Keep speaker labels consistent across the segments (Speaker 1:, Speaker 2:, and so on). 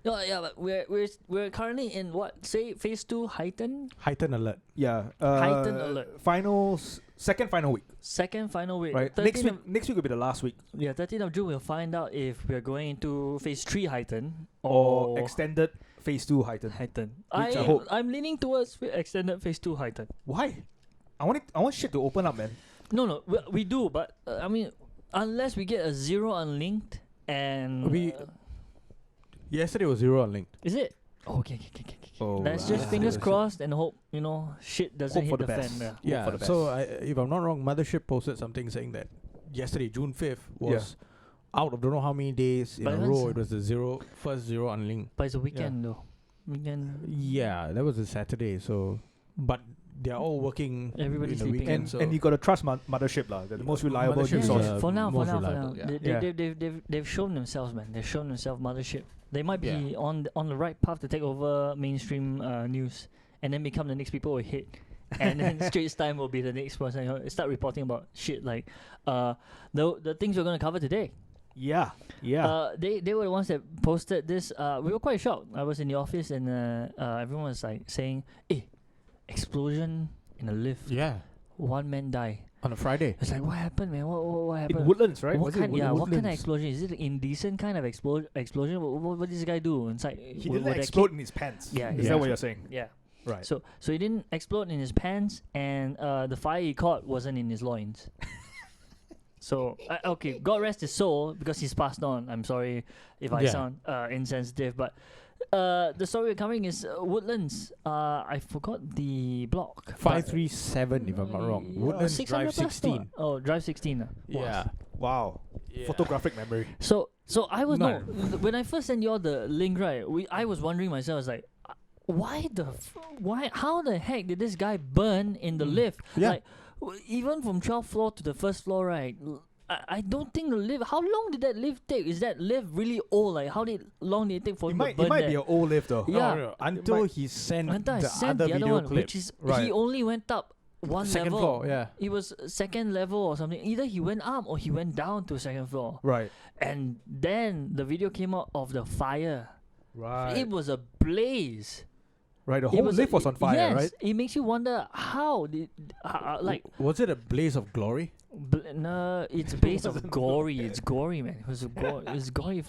Speaker 1: No, yeah, but we're currently in what? Say phase 2 heighten?
Speaker 2: Heighten alert.
Speaker 3: Yeah.
Speaker 1: Heighten alert.
Speaker 3: Second final week.
Speaker 1: Second final week.
Speaker 3: Right.
Speaker 1: 13th
Speaker 3: Next week will be the last week.
Speaker 1: Yeah, 13th of June we'll find out if we're going into phase 3 heighten
Speaker 3: Or extended phase 2 heighten.
Speaker 1: heighten.
Speaker 3: Which I hope.
Speaker 1: I'm leaning towards extended phase 2 heighten.
Speaker 3: Why? I want shit to open up, man.
Speaker 1: No, we do, but I mean, unless we get a 0 unlinked and
Speaker 2: Yesterday was 0 unlinked.
Speaker 1: is it? Okay.
Speaker 3: Oh,
Speaker 1: Let's just fingers crossed and hope shit doesn't
Speaker 3: Hope for
Speaker 1: hit
Speaker 3: the
Speaker 1: the
Speaker 3: best.
Speaker 1: fan.
Speaker 2: Yeah.
Speaker 3: for the best.
Speaker 2: So if I'm not wrong, Mothership posted something saying that yesterday, June 5th, was out of don't know how many days in
Speaker 1: But
Speaker 2: a
Speaker 1: it
Speaker 2: row.
Speaker 1: was-
Speaker 2: It was the first 0 unlinked.
Speaker 1: But it's a weekend though. Weekend.
Speaker 2: Yeah, that was a Saturday. So, but they're all working.
Speaker 1: Everybody's
Speaker 2: in the
Speaker 1: sleeping.
Speaker 2: weekend.
Speaker 3: And
Speaker 2: so
Speaker 3: you got to trust Mothership lah. The most reliable
Speaker 2: Mothership
Speaker 3: news
Speaker 2: is,
Speaker 3: source.
Speaker 1: For now.
Speaker 2: most reliable, yeah.
Speaker 1: They've shown themselves, man. They've shown themselves Mothership. They might be
Speaker 2: Yeah.
Speaker 1: on the right path to take over mainstream news and then become the next people we hit. And then Straits Time will be the next person. Start reporting about shit like the things we're gonna cover today.
Speaker 3: Yeah.
Speaker 1: They were the ones that posted this. We were quite shocked. I was in the office and everyone was like saying, "Hey, explosion in a lift.
Speaker 2: yeah,
Speaker 1: 1 man died."
Speaker 2: on a Friday.
Speaker 1: It's like, what happened, man? What happened?
Speaker 3: In Woodlands, right?
Speaker 1: What
Speaker 3: Was it
Speaker 1: kind of
Speaker 3: Woodlands?
Speaker 1: explosion? Is it an indecent kind of explosion? What did this guy do inside?
Speaker 3: He didn't explode in his pants.
Speaker 1: Yeah,
Speaker 3: Is
Speaker 1: yeah.
Speaker 3: that what you're saying?
Speaker 1: Yeah.
Speaker 3: Right.
Speaker 1: So he didn't explode in his pants, and the fire he caught wasn't in his loins. So okay, God rest his soul because he's passed on. I'm sorry if I
Speaker 2: Yeah.
Speaker 1: sound insensitive, but the story we're covering is Woodlands. I forgot the block. but-
Speaker 2: 537, if I'm not wrong. Woodlands
Speaker 1: 600
Speaker 2: Drive
Speaker 1: plus
Speaker 2: 16.
Speaker 1: what? Oh, Drive 16.
Speaker 2: Yeah.
Speaker 3: Wow. Photographic memory.
Speaker 1: So I was
Speaker 2: No.
Speaker 1: when I first sent you all the link, right? I was wondering myself, I was like, how the heck did this guy burn in the lift?
Speaker 2: Yeah.
Speaker 1: Like, even from 12th floor to the first floor, right? I don't think the lift. How long did that lift take? Is that lift really old? Like, how long did it take for
Speaker 3: It
Speaker 1: him
Speaker 3: might
Speaker 1: to burn
Speaker 3: be
Speaker 1: that?
Speaker 3: an old lift though.
Speaker 1: Yeah.
Speaker 2: No, until he sent
Speaker 1: Until I
Speaker 2: the
Speaker 1: sent
Speaker 2: other
Speaker 1: the other
Speaker 2: video
Speaker 1: one,
Speaker 2: clip.
Speaker 1: which is
Speaker 3: Right.
Speaker 1: he only went up one
Speaker 2: Second
Speaker 1: level.
Speaker 2: floor, yeah.
Speaker 1: It was second level or something. Either he went up or he went down to second floor.
Speaker 3: Right.
Speaker 1: And then the video came out of the fire.
Speaker 3: Right.
Speaker 1: It was a blaze.
Speaker 3: Right. The
Speaker 1: It
Speaker 3: whole
Speaker 1: was
Speaker 3: lift was on fire,
Speaker 1: yes,
Speaker 3: right?
Speaker 1: it makes you wonder how did like
Speaker 2: Was it a blaze of glory?
Speaker 1: no, it's based on gory. It's gory, man. It was it's gory.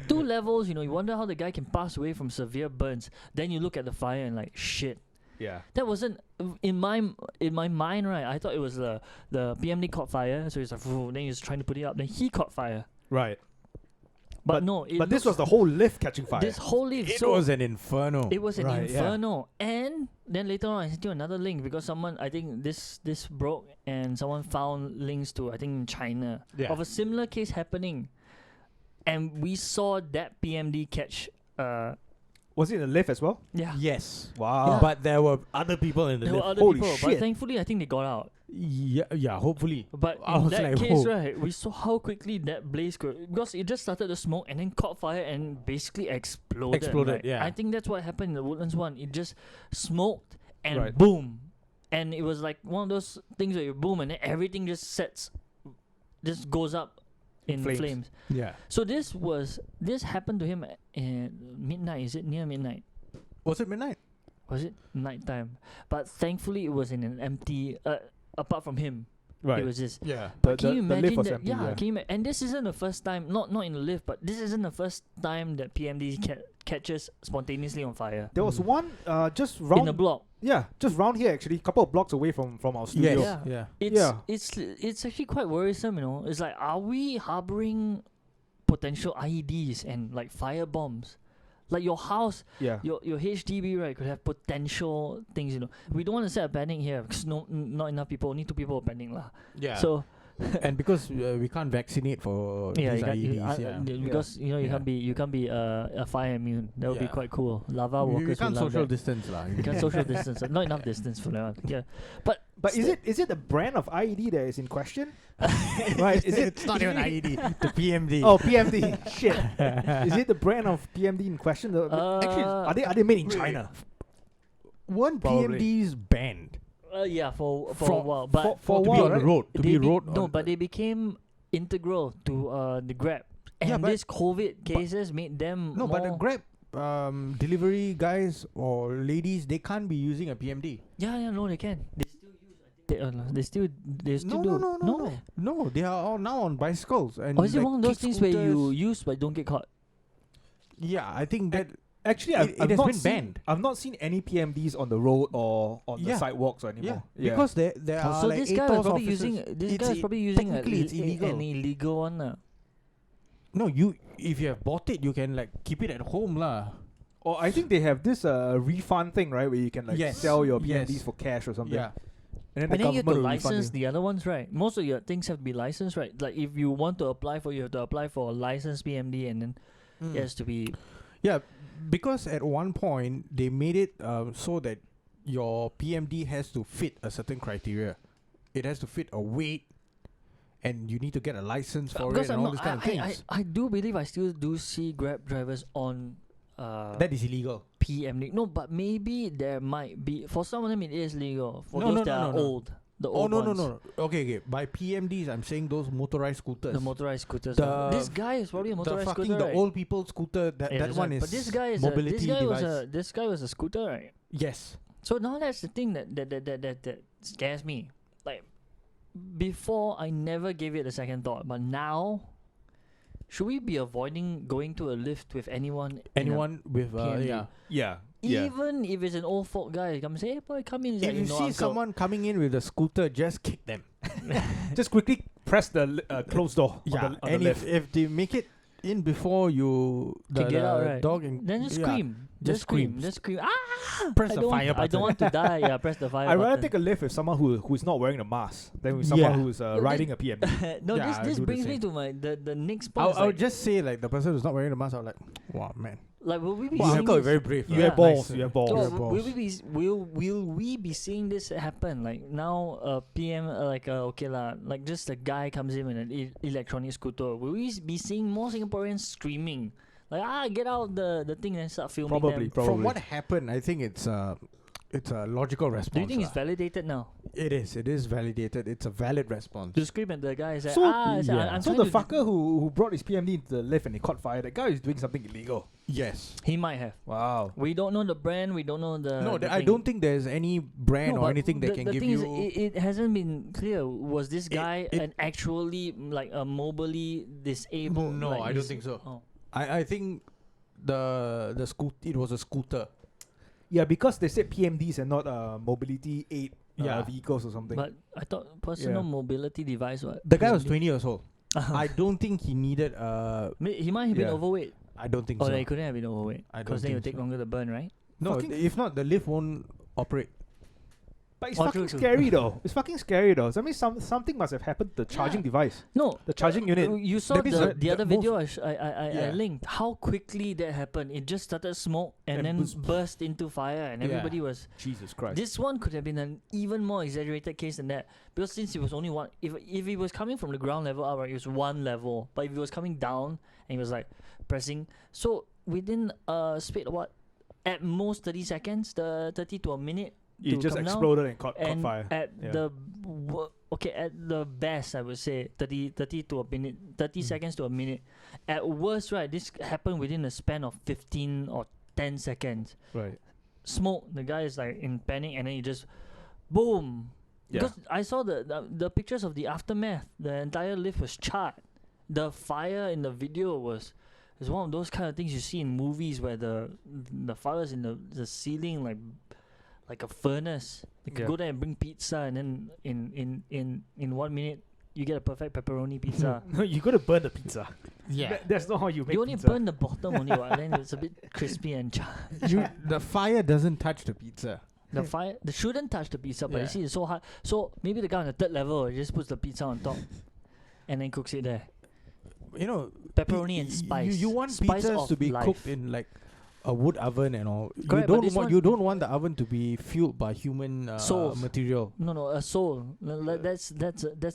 Speaker 1: 2 levels, you wonder how the guy can pass away from severe burns. Then you look at the fire and like shit.
Speaker 3: Yeah.
Speaker 1: That wasn't in my mind, right? I thought it was the PMD caught fire, so he's like, then he was trying to put it up. Then he caught fire,
Speaker 3: Right.
Speaker 1: but no.
Speaker 3: But this was the whole lift catching fire.
Speaker 1: this whole lift.
Speaker 2: It
Speaker 1: so
Speaker 2: was an inferno.
Speaker 1: it was an
Speaker 3: Right, yeah.
Speaker 1: inferno, and then later on I sent you another link because someone, I think this broke, and someone found links to, I think, in China
Speaker 2: Yeah.
Speaker 1: of a similar case happening, and we saw that PMD catch.
Speaker 3: Was it in the lift as well?
Speaker 1: Yeah.
Speaker 2: Yes.
Speaker 3: Wow.
Speaker 1: Yeah.
Speaker 2: But there were other people in the
Speaker 1: There were
Speaker 2: lift.
Speaker 1: other
Speaker 3: Holy
Speaker 1: people, but
Speaker 3: shit.
Speaker 1: thankfully I think they got out.
Speaker 2: Yeah, hopefully.
Speaker 1: But
Speaker 2: I
Speaker 1: in
Speaker 2: was
Speaker 1: that
Speaker 2: like,
Speaker 1: case,
Speaker 2: whoa.
Speaker 1: right, we saw how quickly that blaze could, because it just started to smoke and then caught fire and basically exploded.
Speaker 2: Exploded,
Speaker 1: right?
Speaker 2: yeah.
Speaker 1: I think that's what happened in the Woodlands one. It just smoked and
Speaker 3: Right.
Speaker 1: boom, and it was like one of those things where you boom and then everything just just goes up in
Speaker 3: Flames.
Speaker 1: flames.
Speaker 2: Yeah.
Speaker 1: So this happened to him at midnight. Is it near midnight?
Speaker 2: Was it midnight?
Speaker 1: Was it nighttime? But thankfully it was in an empty. Apart from him,
Speaker 3: Right.
Speaker 1: it was just.
Speaker 2: Yeah.
Speaker 1: But can you
Speaker 3: the lift
Speaker 1: imagine
Speaker 3: was
Speaker 1: that?
Speaker 3: empty,
Speaker 1: Yeah,
Speaker 3: yeah.
Speaker 1: can you and this isn't the first time. Not in the lift, but this isn't the first time that PMD catches spontaneously on fire
Speaker 3: There was one just
Speaker 1: in
Speaker 3: round.
Speaker 1: a block.
Speaker 3: Yeah, just round here actually, a couple of blocks away from our studio.
Speaker 2: Yes.
Speaker 1: Yeah.
Speaker 2: Yeah.
Speaker 1: It's actually quite worrisome. It's like, are we harboring potential IEDs and like fire bombs? Like your house,
Speaker 3: Yeah.
Speaker 1: your HDB, right, could have potential things. We don't want to set a panic here because not enough people. Only 2 people are panicking lah.
Speaker 2: Yeah.
Speaker 1: So
Speaker 2: and because we can't vaccinate for
Speaker 1: yeah,
Speaker 2: these
Speaker 1: you can't,
Speaker 2: IEDs, yeah.
Speaker 1: because you
Speaker 2: Yeah.
Speaker 1: can't be a fire immune. That would be
Speaker 2: Yeah.
Speaker 1: quite cool. Lava
Speaker 2: We
Speaker 1: walkers
Speaker 2: can't
Speaker 1: would love
Speaker 2: social
Speaker 1: that.
Speaker 2: distance lah.
Speaker 1: You can't social distance. Not enough distance for that one. Yeah, but
Speaker 3: But is it the brand of IED that is in question? Right? Is it?
Speaker 2: It's not even IED. The PMD.
Speaker 3: Oh, PMD. Shit. Is it the brand of PMD in question? Actually, are they made in China?
Speaker 2: Weren't
Speaker 3: Probably.
Speaker 2: PMDs banned
Speaker 1: yeah, for a
Speaker 2: From-
Speaker 1: while, but
Speaker 3: for a
Speaker 2: to be
Speaker 3: while,
Speaker 2: on the
Speaker 3: right?
Speaker 2: road? To
Speaker 1: they
Speaker 2: be road.
Speaker 1: no,
Speaker 2: on-
Speaker 1: but they became integral to the Grab, and
Speaker 2: Yeah, but-
Speaker 1: this COVID cases made them
Speaker 2: no, but the
Speaker 1: more-
Speaker 2: Grab delivery guys or ladies, they can't be using a PMD.
Speaker 1: Yeah, no, they can. They still use. They still do.
Speaker 2: No, they are all now on bicycles and.
Speaker 1: Or is it
Speaker 2: like
Speaker 1: one of those
Speaker 2: kick
Speaker 1: things where you
Speaker 2: scooters.
Speaker 1: use but don't get caught?
Speaker 2: Yeah, I think that.
Speaker 3: Actually,
Speaker 2: It has
Speaker 3: not
Speaker 2: been
Speaker 3: seen,
Speaker 2: banned.
Speaker 3: I've not seen any PMDs on the road or on the
Speaker 2: Yeah.
Speaker 3: sidewalks or anymore.
Speaker 2: Because there are
Speaker 1: So
Speaker 2: like
Speaker 1: this guy
Speaker 2: ATOS
Speaker 1: was probably
Speaker 2: officers.
Speaker 1: using. This
Speaker 2: It's
Speaker 1: guy is probably using
Speaker 2: technically it's illegal.
Speaker 1: an illegal one.
Speaker 2: No, if you have bought it, you can like keep it at home lah.
Speaker 3: Or I think they have this refund thing, right, where you can like
Speaker 2: Yes.
Speaker 3: sell your PMDs
Speaker 2: Yes.
Speaker 3: for cash or something.
Speaker 2: Yeah.
Speaker 3: And then
Speaker 1: And
Speaker 3: the
Speaker 1: then you have to
Speaker 3: government will refund
Speaker 1: license
Speaker 3: you.
Speaker 1: the other ones, right? Most of your things have to be licensed, right? Like if you want to apply for, you have to apply for a licensed PMD, and then it has to be.
Speaker 2: Yeah, because at one point they made it so that your PMD has to fit a certain criteria. It has to fit a weight, and you need to get a license for it
Speaker 1: Because
Speaker 2: and
Speaker 1: I'm
Speaker 2: all
Speaker 1: not,
Speaker 2: these kind of things.
Speaker 1: I do believe I still do see Grab drivers on
Speaker 2: That is illegal.
Speaker 1: PMD. No, but maybe there might be, for some of them it is legal. For
Speaker 2: No,
Speaker 1: those
Speaker 2: no,
Speaker 1: that
Speaker 2: no,
Speaker 1: are
Speaker 2: no, no.
Speaker 1: old. The
Speaker 2: Oh
Speaker 1: old
Speaker 2: no,
Speaker 1: ones.
Speaker 2: no. Okay. By PMDs, I'm saying those motorized scooters.
Speaker 1: The motorized scooters.
Speaker 2: The-
Speaker 1: This guy is probably a
Speaker 2: the
Speaker 1: motorized
Speaker 2: fucking
Speaker 1: scooter,
Speaker 2: the
Speaker 1: right?
Speaker 2: old people scooter. That
Speaker 1: Yeah,
Speaker 2: that
Speaker 1: that's
Speaker 2: one
Speaker 1: right.
Speaker 2: is
Speaker 1: But this guy is
Speaker 2: mobility device.
Speaker 1: this guy was a scooter, right?
Speaker 2: Yes.
Speaker 1: So now that's the thing that scares me. Like before, I never gave it a second thought, but now, should we be avoiding going to a lift with anyone?
Speaker 2: Anyone with
Speaker 1: PMD?
Speaker 2: yeah.
Speaker 3: Yeah.
Speaker 1: Even if it's an old folk guy, come say, "Hey boy, come in." He's
Speaker 2: If
Speaker 1: like,
Speaker 2: you
Speaker 1: "No,
Speaker 2: see
Speaker 1: uncle."
Speaker 2: someone coming in with a scooter, just kick them.
Speaker 3: Just quickly press the closed door.
Speaker 2: Yeah,
Speaker 3: on the
Speaker 2: and
Speaker 3: left.
Speaker 2: if they make it in before you the,
Speaker 1: Can get out, right?
Speaker 2: dog and
Speaker 1: Then just
Speaker 2: yeah,
Speaker 1: scream.
Speaker 2: just scream.
Speaker 1: Just scream. Ah!
Speaker 2: Press
Speaker 1: I
Speaker 2: the
Speaker 1: don't
Speaker 2: fire
Speaker 1: want, I don't
Speaker 2: button.
Speaker 1: want to die. Yeah, press the fire
Speaker 3: I'd
Speaker 1: button.
Speaker 3: rather take a lift with someone who's not wearing a mask than with someone
Speaker 2: Yeah.
Speaker 3: who's
Speaker 1: No,
Speaker 3: riding a PMD.
Speaker 1: No,
Speaker 2: Yeah, I
Speaker 1: this
Speaker 2: do the
Speaker 1: brings me
Speaker 2: same.
Speaker 1: to my the next point.
Speaker 2: I
Speaker 1: is
Speaker 2: would just say like the person who's not wearing the mask. I'm like, wow, man.
Speaker 1: like will we be
Speaker 2: Wow,
Speaker 1: seeing
Speaker 2: uncle,
Speaker 1: this?
Speaker 2: very brave.
Speaker 3: You
Speaker 1: Yeah.
Speaker 3: have balls.
Speaker 2: Nice,
Speaker 3: You have
Speaker 2: uh,
Speaker 3: balls.
Speaker 2: you
Speaker 1: No,
Speaker 2: have balls.
Speaker 1: will we be seeing this happen? Like now, PM okay lah, like just a guy comes in with an electronic scooter. Will we be seeing more Singaporeans screaming like get out the thing and start filming
Speaker 3: Probably.
Speaker 1: them?
Speaker 2: From what happened, I think it's a logical response.
Speaker 1: Do you think it's
Speaker 2: lah.
Speaker 1: validated now?
Speaker 2: It is validated. It's a valid response.
Speaker 1: To scream at the guy is like,
Speaker 3: So-
Speaker 1: it's like,
Speaker 2: yeah.
Speaker 1: I'm
Speaker 3: So
Speaker 1: trying
Speaker 3: the
Speaker 1: to
Speaker 3: fucker who brought his PMD into the lift and he caught fire, that guy is doing something illegal.
Speaker 2: Yes.
Speaker 1: He might have.
Speaker 3: Wow.
Speaker 1: We don't know the brand. We don't know the.
Speaker 2: No,
Speaker 1: the
Speaker 2: I
Speaker 1: thing.
Speaker 2: don't think there's any brand
Speaker 1: No,
Speaker 2: or
Speaker 1: but
Speaker 2: anything that
Speaker 1: the,
Speaker 2: can
Speaker 1: the
Speaker 2: give
Speaker 1: thing
Speaker 2: you.
Speaker 1: is, it hasn't been clear. Was this guy
Speaker 2: it-
Speaker 1: an actually like a mobily disabled?
Speaker 2: No,
Speaker 1: like
Speaker 2: I don't
Speaker 1: he's-
Speaker 2: think so.
Speaker 1: Oh.
Speaker 2: I think the scoot. It was a scooter.
Speaker 3: Yeah, because they said PMDs and not mobility aid
Speaker 2: Yeah.
Speaker 3: vehicles or something.
Speaker 1: But I thought personal
Speaker 3: Yeah.
Speaker 1: mobility device. What?
Speaker 2: The guy was
Speaker 1: PMD?
Speaker 2: 20 years old. I don't think he needed.
Speaker 1: He might have been
Speaker 3: Yeah.
Speaker 1: overweight.
Speaker 2: I don't think
Speaker 1: Or
Speaker 2: so.
Speaker 1: he couldn't have been overweight.
Speaker 2: I don't
Speaker 1: Because then it would
Speaker 2: think
Speaker 1: take
Speaker 2: so.
Speaker 1: longer to burn, right?
Speaker 2: No,
Speaker 3: Fucking-
Speaker 2: if not, the lift won't operate.
Speaker 3: But it's
Speaker 1: Oh,
Speaker 3: fucking
Speaker 1: true, true.
Speaker 3: scary though. It's fucking scary though. So I mean, something must have happened to the charging device,
Speaker 1: No.
Speaker 3: the charging unit.
Speaker 1: You saw
Speaker 2: That means
Speaker 1: the
Speaker 2: the
Speaker 1: other
Speaker 2: both-
Speaker 1: video I
Speaker 2: Yeah.
Speaker 1: linked. How quickly that happened. It just started smoke and
Speaker 3: And
Speaker 1: then
Speaker 3: boost-
Speaker 1: burst into fire and
Speaker 2: Yeah.
Speaker 1: everybody was.
Speaker 3: Jesus Christ.
Speaker 1: This one could have been an even more exaggerated case than that, because since it was only one, if he was coming from the ground level up, right, it was one level. But if he was coming down and he was like pressing, so within a space of what, at most 30 seconds, 30 to a minute,
Speaker 3: It
Speaker 1: to
Speaker 3: just
Speaker 1: come down,
Speaker 3: exploded and caught
Speaker 1: and
Speaker 3: fire.
Speaker 1: at
Speaker 3: Yeah.
Speaker 1: at the best I would say 30 to a minute, 30
Speaker 2: Mm.
Speaker 1: seconds to a minute. At worst, right, this happened within a span of 15 or 10 seconds.
Speaker 3: Right.
Speaker 1: Smoke, the guy is like in panic, and then he just boom.
Speaker 3: Yeah.
Speaker 1: Because I saw the pictures of the aftermath. The entire lift was charred. The fire in the video was one of those kind of things you see in movies where the fires in the ceiling like a furnace. You could
Speaker 3: Yeah.
Speaker 1: go there and bring pizza, and then in 1 minute you get a perfect pepperoni pizza.
Speaker 3: No, you gotta burn the pizza.
Speaker 2: Yeah.
Speaker 3: That's not how you make
Speaker 1: You only
Speaker 3: pizza.
Speaker 1: burn the bottom only, what, then it's a bit crispy and charred.
Speaker 2: The fire doesn't touch the pizza.
Speaker 1: The fire, they shouldn't touch the pizza, but
Speaker 2: Yeah.
Speaker 1: you see it's so hard. So maybe the guy on the third level just puts the pizza on top, and then cooks it there.
Speaker 2: You know,
Speaker 1: Pepperoni and spice.
Speaker 2: You want
Speaker 1: Spice
Speaker 2: pizzas
Speaker 1: of
Speaker 2: to be
Speaker 1: life.
Speaker 2: cooked in like a wood oven and all.
Speaker 1: Correct, but this
Speaker 2: You
Speaker 1: one-
Speaker 2: don't want the oven to be fueled by human
Speaker 1: Souls.
Speaker 2: material.
Speaker 1: No, a soul. That's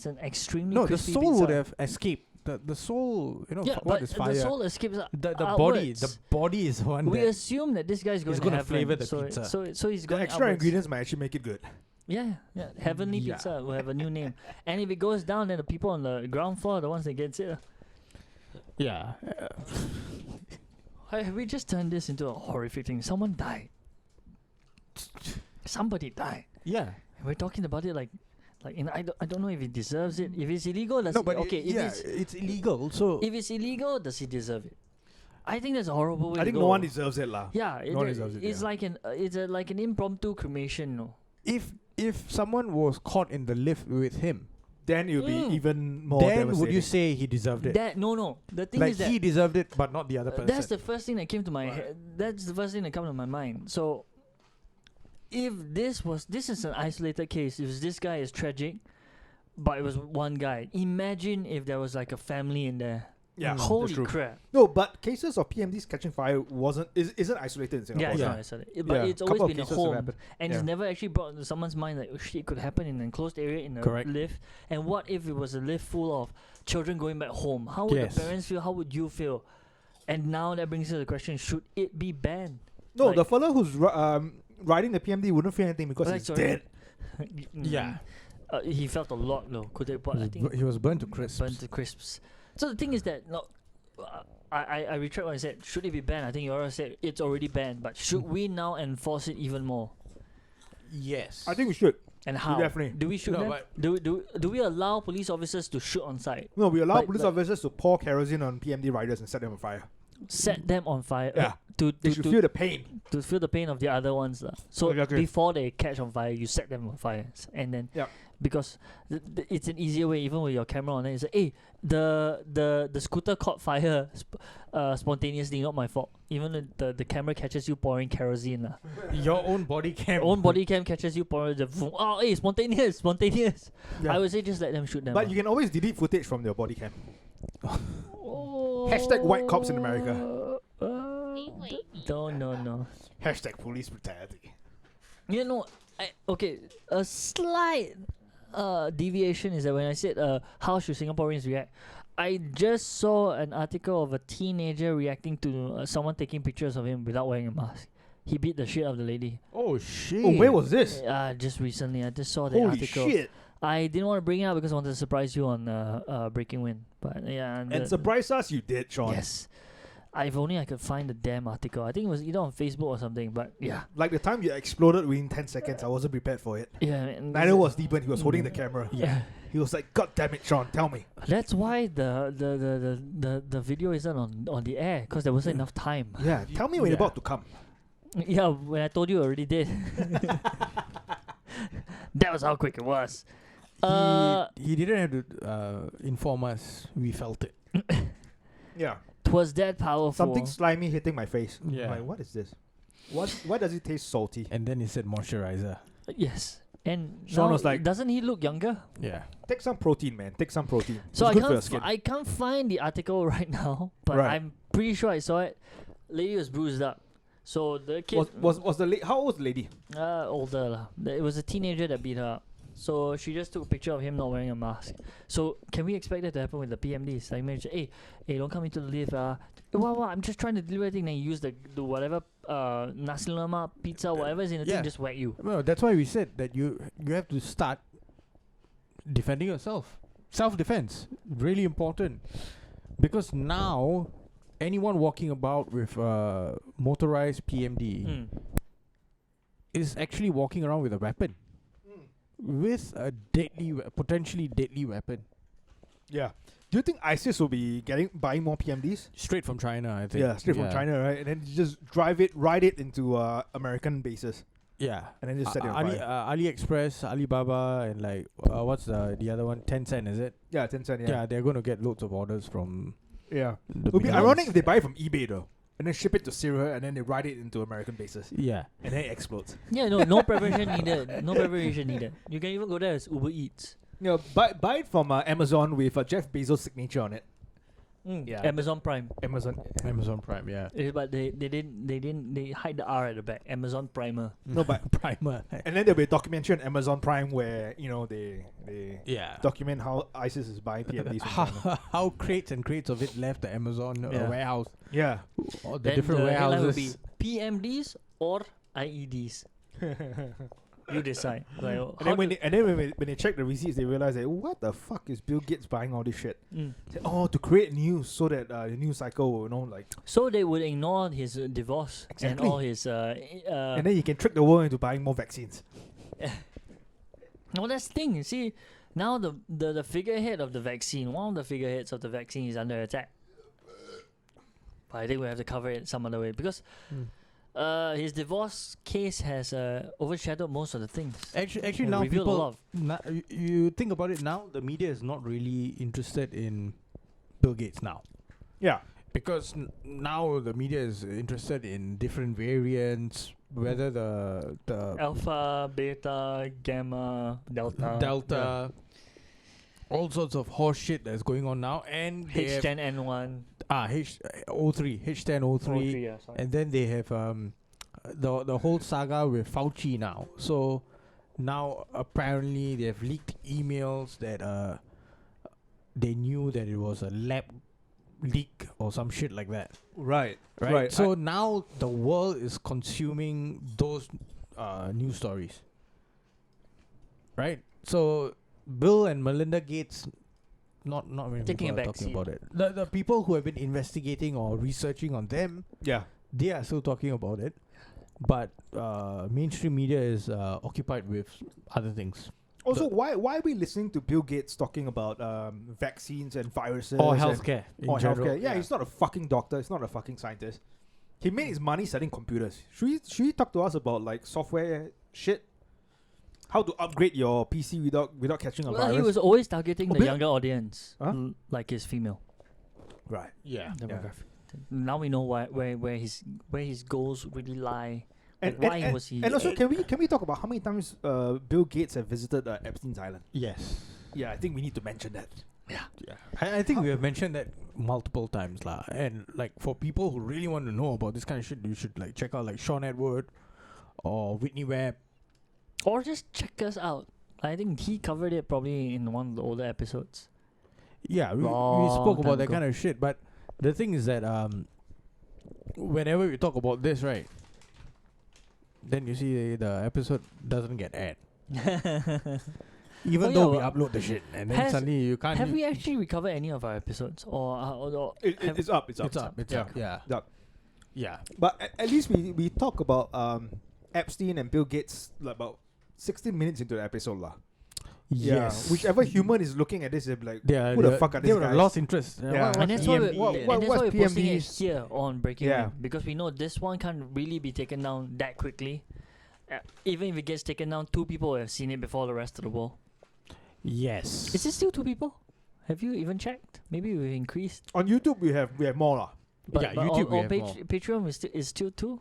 Speaker 1: an extremely
Speaker 2: No, the
Speaker 1: crispy
Speaker 2: soul
Speaker 1: pizza.
Speaker 2: would have escaped. The soul, you know,
Speaker 1: Yeah,
Speaker 2: what
Speaker 1: but
Speaker 2: is
Speaker 1: the
Speaker 2: fire?
Speaker 1: soul escapes
Speaker 2: The
Speaker 1: outwards.
Speaker 2: body is one
Speaker 1: We
Speaker 2: that
Speaker 1: assume that this guy's going
Speaker 2: He's
Speaker 1: to
Speaker 2: gonna
Speaker 1: heaven,
Speaker 2: flavor the
Speaker 1: so
Speaker 2: pizza.
Speaker 1: So he's
Speaker 3: The
Speaker 1: going
Speaker 3: extra
Speaker 1: outwards.
Speaker 3: ingredients might actually make it good.
Speaker 1: Yeah, heavenly
Speaker 2: Yeah.
Speaker 1: pizza will have a new name. And if it goes down, then the people on the ground floor are the ones that gets it.
Speaker 2: yeah.
Speaker 1: Have we just turned this into a horrific thing? Someone died. Somebody died.
Speaker 2: Yeah.
Speaker 1: And we're talking about it like I don't know if he deserves it. If it's illegal, does
Speaker 2: it's illegal. So
Speaker 1: if it's illegal, does he deserve it? I think that's a horrible way
Speaker 3: I
Speaker 1: to
Speaker 3: think
Speaker 1: go.
Speaker 3: no one deserves it, lah.
Speaker 1: Yeah,
Speaker 3: No one deserves it,
Speaker 1: it's
Speaker 3: yeah.
Speaker 1: like an impromptu cremation, no?
Speaker 2: if someone was caught in the lift with him,
Speaker 3: Then it would be even more
Speaker 2: then
Speaker 3: devastating.
Speaker 2: would you say he deserved it?
Speaker 1: No. The thing
Speaker 2: Like
Speaker 1: is that
Speaker 2: he deserved it, but not the other person.
Speaker 1: that's the first thing that came to my head. That's the first thing that came to my mind. So, if this is an isolated case, if this guy is tragic, but it was one guy. Imagine if there was like a family in there.
Speaker 3: Yeah,
Speaker 1: Holy
Speaker 3: that's true.
Speaker 1: crap!
Speaker 3: No, but cases of PMDs catching fire isn't isolated in Singapore.
Speaker 1: Yeah, it's
Speaker 2: Yeah.
Speaker 1: not isolated. But
Speaker 3: Yeah,
Speaker 1: it's always
Speaker 3: couple of
Speaker 1: been a
Speaker 3: cases have
Speaker 1: home,
Speaker 3: happened.
Speaker 1: and
Speaker 3: Yeah.
Speaker 1: it's never actually brought into someone's mind like, oh shit, it could happen in an enclosed area in a
Speaker 2: Correct.
Speaker 1: lift. And what if it was a lift full of children going back home? How would
Speaker 2: Yes.
Speaker 1: the parents feel? How would you feel? And now that brings us to the question: should it be banned?
Speaker 3: No,
Speaker 1: Like-
Speaker 3: the fellow who's riding the PMD wouldn't feel anything because
Speaker 1: Like,
Speaker 3: he's
Speaker 1: sorry.
Speaker 3: dead.
Speaker 2: Yeah.
Speaker 1: He felt a lot though. Could they? But I think
Speaker 2: He was burnt to crisps.
Speaker 1: burnt to crisps. So the thing is that I retract what I said. Should it be banned? I think you already said it's already banned. But should we now enforce it even more?
Speaker 2: Yes.
Speaker 3: I think we should.
Speaker 1: And how?
Speaker 3: definitely.
Speaker 1: Do we shoot
Speaker 2: No,
Speaker 1: them?
Speaker 2: but-
Speaker 1: Do we allow police officers to shoot on site?
Speaker 3: No, we allow
Speaker 1: But-
Speaker 3: police
Speaker 1: but-
Speaker 3: officers to pour kerosene on PMD riders and set them on fire.
Speaker 1: Set them on fire.
Speaker 3: Yeah.
Speaker 1: To
Speaker 3: They
Speaker 1: to
Speaker 3: should
Speaker 1: to,
Speaker 3: feel the pain.
Speaker 1: to feel the pain of the other ones. So
Speaker 3: Exactly.
Speaker 1: before they catch on fire, you set them on fire. And then
Speaker 3: Yep.
Speaker 1: because it's an easier way, even with your camera on it, it's like, hey, the scooter caught fire spontaneously, not my fault. Even the camera catches you pouring kerosene.
Speaker 2: Your own body cam.
Speaker 1: Own body cam catches you pouring the vroom. Oh, hey, spontaneous.
Speaker 3: Yeah.
Speaker 1: I would say just let them shoot them.
Speaker 3: But you can always delete footage from your body cam.
Speaker 1: Oh,
Speaker 3: Hashtag white cops in America.
Speaker 1: No.
Speaker 3: Hashtag police brutality.
Speaker 1: You know, a slight deviation is that when I said how should Singaporeans react, I just saw an article of a teenager reacting to someone taking pictures of him without wearing a mask. He beat the shit out of the lady.
Speaker 2: Oh shit.
Speaker 3: Oh, where was this?
Speaker 1: Just recently, I just saw the
Speaker 3: Holy
Speaker 1: article.
Speaker 3: shit.
Speaker 1: I didn't want to bring it up because I wanted to surprise you on Breaking Wind. But yeah,
Speaker 3: And surprise us, you did, Sean.
Speaker 1: yes. If only I could find the damn article. I think it was either on Facebook or something. But yeah,
Speaker 3: Like the time you exploded within 10 seconds, I wasn't prepared for it.
Speaker 1: yeah. And
Speaker 3: Neither was Deepan. He was holding the camera.
Speaker 1: Yeah.
Speaker 3: He was like, God damn it, Sean, tell me.
Speaker 1: That's why the video isn't on the air because there wasn't enough time.
Speaker 3: Yeah, tell me when you're
Speaker 2: Yeah.
Speaker 3: about to come.
Speaker 1: Yeah, when I told you, I already did. That was how quick it was.
Speaker 2: He didn't have to inform us. We felt it.
Speaker 3: Yeah.
Speaker 1: Twas that powerful.
Speaker 3: Something slimy hitting my face.
Speaker 2: Yeah.
Speaker 3: Like, what is this? Why does it taste salty?
Speaker 2: And then he said moisturizer.
Speaker 1: Yes. And
Speaker 3: Sean
Speaker 1: now,
Speaker 3: was like-
Speaker 1: doesn't he look younger?
Speaker 2: Yeah.
Speaker 3: Take some protein, man. Take some protein.
Speaker 1: So
Speaker 3: It's good for your skin.
Speaker 1: I can't find the article right now, but
Speaker 3: Right.
Speaker 1: I'm pretty sure I saw it. Lady was bruised up. So the kid
Speaker 3: Was the how old was the lady?
Speaker 1: older lah. It was a teenager that beat her up. So she just took a picture of him not wearing a mask. So can we expect that to happen with the PMDs? Like maybe hey, don't come into the lift. Wow, I'm just trying to deliver everything. Then you use the whatever nasi lemak, pizza, whatever is in the
Speaker 2: Yeah.
Speaker 1: thing, just whack you.
Speaker 2: Well, that's why we said that you have to start defending yourself. Self-defense, really important, because now anyone walking about with motorized PMD
Speaker 1: Mm.
Speaker 2: is actually walking around with a weapon, with a potentially deadly weapon,
Speaker 3: Yeah. Do you think ISIS will be buying more PMDs?
Speaker 2: straight from China. I think.
Speaker 3: Yeah, straight from China, right? And then you just ride it into American bases,
Speaker 2: Yeah.
Speaker 3: and then just set it on
Speaker 2: Ali,
Speaker 3: fire.
Speaker 2: AliExpress, Alibaba, and like what's the other one? Tencent, is it?
Speaker 3: Yeah, Tencent.
Speaker 2: Yeah,
Speaker 3: Yeah,
Speaker 2: they're going to get loads of orders from.
Speaker 3: yeah.
Speaker 2: The
Speaker 3: It would be
Speaker 2: big
Speaker 3: ironic
Speaker 2: ones.
Speaker 3: if they buy it from eBay though, and then ship it to Syria, and then they ride it into American bases,
Speaker 2: Yeah.
Speaker 3: and then it explodes.
Speaker 1: Yeah, no preparation needed. No preparation needed. You can even go there as Uber Eats.
Speaker 3: You know, buy it from Amazon with Jeff Bezos' signature on it. Yeah.
Speaker 1: Amazon Prime.
Speaker 3: Amazon.
Speaker 2: Amazon Prime, yeah.
Speaker 1: But they hide the R at the back. Amazon Primer.
Speaker 3: No, but
Speaker 2: Primer.
Speaker 3: and then there'll be a documentary on Amazon Prime where they
Speaker 2: Yeah.
Speaker 3: document how ISIS is buying PMDs from China.
Speaker 2: How crates and crates of it left the Amazon
Speaker 1: Yeah.
Speaker 2: warehouse.
Speaker 3: Yeah.
Speaker 2: Or the
Speaker 1: Then
Speaker 2: different
Speaker 1: the headline would
Speaker 2: warehouses.
Speaker 1: be PMDs or IEDs. You decide. Like,
Speaker 3: And then when they check the receipts, they realize that what the fuck is Bill Gates buying all this shit? Oh, to create news so that the news cycle will
Speaker 1: So they would ignore his divorce and all his
Speaker 3: and then you can trick the world into buying more vaccines.
Speaker 1: No, that's the thing. You see, now the figurehead of the vaccine, one of the figureheads of the vaccine is under attack. But I think we have to cover it some other way because his divorce case has overshadowed most of the things.
Speaker 2: Actually,
Speaker 1: And
Speaker 2: now
Speaker 1: revealed a lot
Speaker 2: people,
Speaker 1: of-
Speaker 2: you think about it now, the media is not really interested in Bill Gates now.
Speaker 3: Yeah.
Speaker 2: Because now the media is interested in different variants, whether the
Speaker 1: Alpha, beta, gamma, delta,
Speaker 2: all sorts of horse shit that's going on now, and they have
Speaker 1: H10N1.
Speaker 2: H10O3,
Speaker 1: yeah, sorry.
Speaker 2: and then they have the whole saga with Fauci now. So now apparently they have leaked emails that they knew that it was a lab leak or some shit like that.
Speaker 3: Right.
Speaker 2: So now the world is consuming those news stories. Right? So Bill and Melinda Gates, not many
Speaker 1: Taking
Speaker 2: people
Speaker 1: a
Speaker 2: are
Speaker 1: back
Speaker 2: talking
Speaker 1: seat.
Speaker 2: about it. The people who have been investigating or researching on them,
Speaker 3: Yeah.
Speaker 2: they are still talking about it. But mainstream media is occupied with other things.
Speaker 3: Also, why are we listening to Bill Gates talking about vaccines and viruses
Speaker 2: Or
Speaker 3: and-
Speaker 2: healthcare in
Speaker 3: or
Speaker 2: general.
Speaker 3: healthcare? Yeah, he's not a fucking doctor. He's not a fucking scientist. He made his money selling computers. Should he talk to us about like software shit? How to upgrade your PC without catching a
Speaker 1: Well,
Speaker 3: virus?
Speaker 1: he was always targeting the
Speaker 2: Bill-
Speaker 1: younger audience,
Speaker 3: Huh?
Speaker 1: like his female
Speaker 3: right.
Speaker 2: Yeah.
Speaker 1: demographic. Now we know where his goals really lie.
Speaker 3: And,
Speaker 1: Like, why
Speaker 3: and,
Speaker 1: was he?
Speaker 3: and also, can we talk about how many times Bill Gates have visited Epstein's Island?
Speaker 2: Yes.
Speaker 3: Yeah, I think we need to mention that.
Speaker 2: Yeah. I think we have mentioned that multiple times lah. And like for people who really want to know about this kind of shit, you should like check out like Sean Edward or Whitney Webb.
Speaker 1: Or just check us out. I think he covered it probably in one of the older episodes.
Speaker 2: Yeah, we
Speaker 1: Long
Speaker 2: spoke
Speaker 1: time
Speaker 2: about that
Speaker 1: ago.
Speaker 2: kind of shit. But the thing is that whenever we talk about this, right, then you see the episode doesn't get aired. Even
Speaker 1: Oh,
Speaker 2: though we
Speaker 1: yeah,
Speaker 2: upload the shit, and then
Speaker 1: has-
Speaker 2: suddenly you can't.
Speaker 1: Have we actually recovered any of our episodes, or have-
Speaker 3: It's up. It's up.
Speaker 2: It's up. It's up. Yeah.
Speaker 3: It's up.
Speaker 2: Yeah.
Speaker 3: But at least we talk about Epstein and Bill Gates like about 16 minutes into the episode lah.
Speaker 2: Yes.
Speaker 3: Yeah. Whichever human is looking at this, they'll be like,
Speaker 2: They
Speaker 3: who the fuck are
Speaker 2: they
Speaker 3: these
Speaker 2: would have
Speaker 3: guys?
Speaker 2: lost interest.
Speaker 3: Yeah.
Speaker 1: and that's why
Speaker 2: PMD?
Speaker 3: What-
Speaker 1: and that's
Speaker 3: what's
Speaker 1: why we're posting it
Speaker 3: PMDs?
Speaker 1: here on Breaking
Speaker 3: Yeah.
Speaker 1: Wind, because we know this one can't really be taken down that quickly. Even if it gets taken down, 2 people have seen it before the rest of the world.
Speaker 2: Yes.
Speaker 1: Is it still 2 people? Have you even checked? Maybe we've increased.
Speaker 3: On YouTube, we have more lah.
Speaker 2: Yeah, YouTube we have more.
Speaker 1: Patreon is still 2.